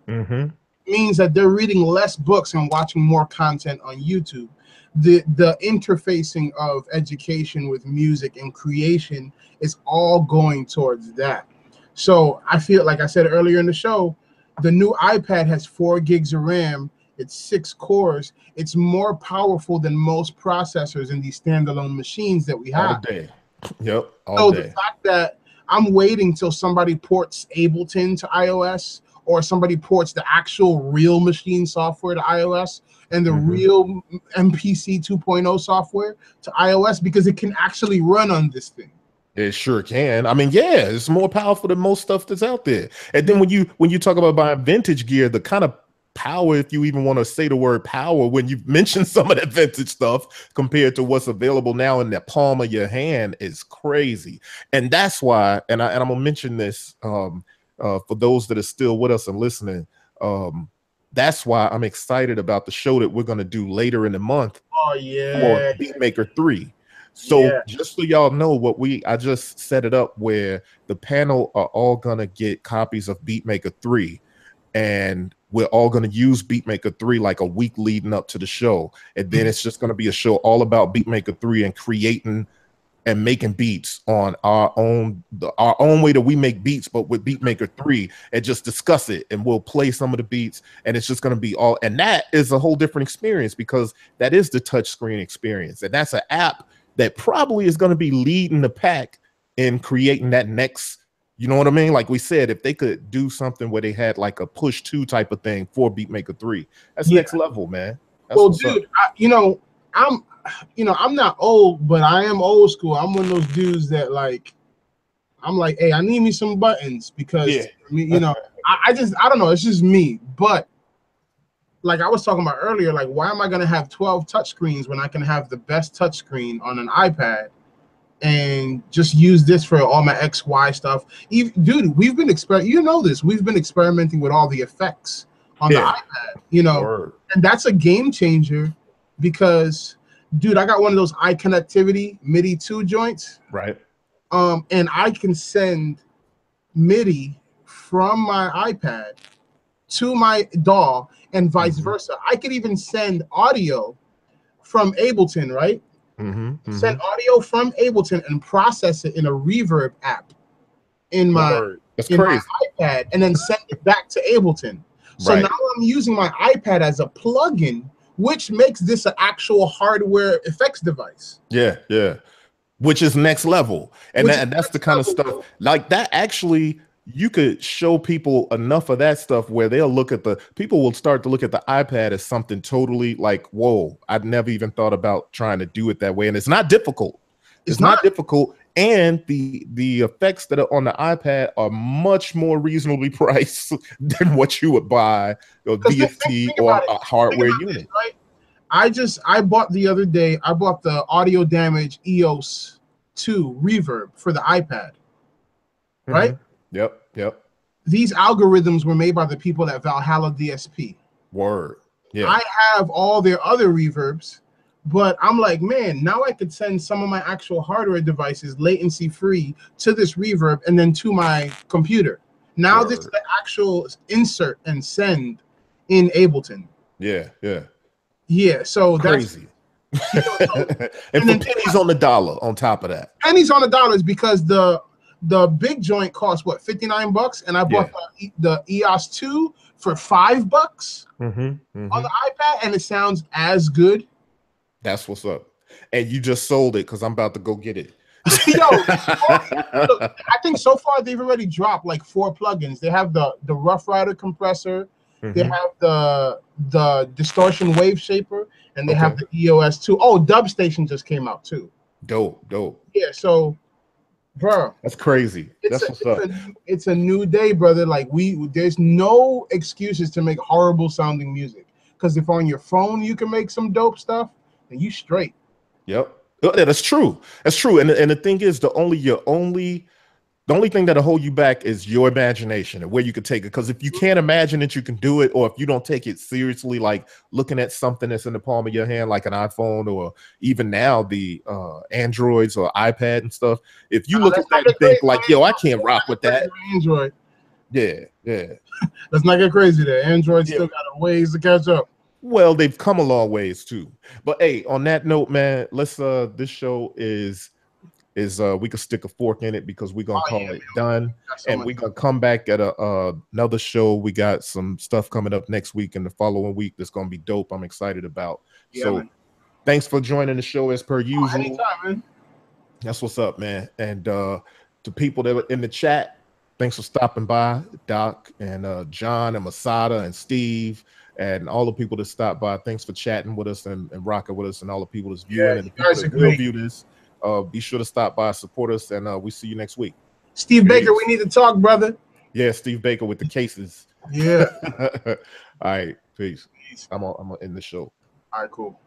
means that they're reading less books and watching more content on YouTube. The interfacing of education with music and creation is all going towards that. So I feel like I said earlier in the show, the new iPad has 4 gigs of RAM. It's 6 cores. It's more powerful than most processors in these standalone machines that we have. All day. Yep. All day. The fact that I'm waiting till somebody ports Ableton to iOS, or somebody ports the actual real machine software to iOS, and the real MPC 2.0 software to iOS, because it can actually run on this thing. It sure can. I mean, it's more powerful than most stuff that's out there. And then when you talk about buying vintage gear, the kind of power, if you even want to say the word power, when you mention some of that vintage stuff compared to what's available now in the palm of your hand, is crazy. And that's why, and I'm gonna mention this for those that are still with us and listening. That's why I'm excited about the show that we're going to do later in the month. For Beatmaker 3. So just so y'all know, I just set it up where the panel are all going to get copies of Beatmaker 3, and we're all going to use Beatmaker 3 like a week leading up to the show. And then it's just going to be a show all about Beatmaker 3 and creating and making beats on our own way that we make beats, but with Beatmaker 3, and just discuss it, and we'll play some of the beats, and it's just going to be all, and that is a whole different experience, because that is the touchscreen experience, and that's an app that probably is going to be leading the pack in creating that next, you know what I mean? Like we said, if they could do something where they had like a push 2 type of thing for Beatmaker 3, that's next level, man. That's well, dude, you know, I'm not old, but I am old school. I'm one of those dudes that like, I'm like, hey, I need me some buttons because, you know, I don't know. It's just me. But like I was talking about earlier, like, why am I going to have 12 touchscreens when I can have the best touchscreen on an iPad and just use this for all my XY stuff? Dude, we've been we've been experimenting with all the effects on the iPad, you know, and that's a game changer because, dude, I got one of those iConnectivity MIDI 2 joints. Right. And I can send MIDI from my iPad to my DAW and vice versa. I could even send audio from Ableton, right? Send audio from Ableton and process it in a reverb app in my iPad and then send it back to Ableton. So now I'm using my iPad as a plugin, which makes this an actual hardware effects device. Yeah, yeah. Which is next level. And that's the kind of stuff like that. Actually, you could show people enough of that stuff where people will start to look at the iPad as something totally like, whoa, I'd never even thought about trying to do it that way. And it's not difficult. It's not difficult. And the effects that are on the iPad are much more reasonably priced than what you would buy a DST or a hardware unit. Right? I bought the other day, I bought the Audio Damage EOS 2 reverb for the iPad, right? Yep. These algorithms were made by the people at Valhalla DSP. Word. Yeah. I have all their other reverbs, but I'm like, man, now I could send some of my actual hardware devices latency free to this reverb and then to my computer. Now this is the actual insert and send in Ableton. Yeah, so crazy. That's and for pennies on the dollar on top of that. Pennies on the dollar is because the big joint costs what, $59, and I bought the EOS 2 for $5 on the iPad, and it sounds as good. That's what's up. And you just sold it because I'm about to go get it. Look, I think so far they've already dropped like 4 plugins. They have the Rough Rider compressor, they have the distortion wave shaper, and they have the EOS 2. Oh, Dub Station just came out too. Dope. Yeah, so bro, that's crazy. That's what's up. It's a new day, brother. Like there's no excuses to make horrible sounding music. Because if on your phone you can make some dope stuff, then you straight. Yep. Yeah, that's true. That's true. And the thing is, the only thing that'll hold you back is your imagination and where you could take it. Because if you can't imagine that you can do it, or if you don't take it seriously, like looking at something that's in the palm of your hand, like an iPhone, or even now the Androids or iPad and stuff, if you look at that and think like, yo, I can't rock with that. Android. Yeah. Let's not get crazy there. Android still got a ways to catch up. Well, they've come a long ways too. But hey, on that note, man, let's this show is we could stick a fork in it because we're gonna call it done, and we're gonna come back at another show. We got some stuff coming up next week and the following week that's gonna be dope. I'm excited about. Thanks for joining the show as per usual. Anytime, man. That's what's up, man. And to people that were in the chat, thanks for stopping by, Doc and John and Masada and Steve and all the people that stopped by. Thanks for chatting with us and rocking with us, and all the people that's viewing and the people that will view this. Be sure to stop by, support us, and we see you next week. Steve Baker, we need to talk, brother. Yeah, Steve Baker with the cases. Yeah. All right, peace. I'm gonna end the show. All right, cool.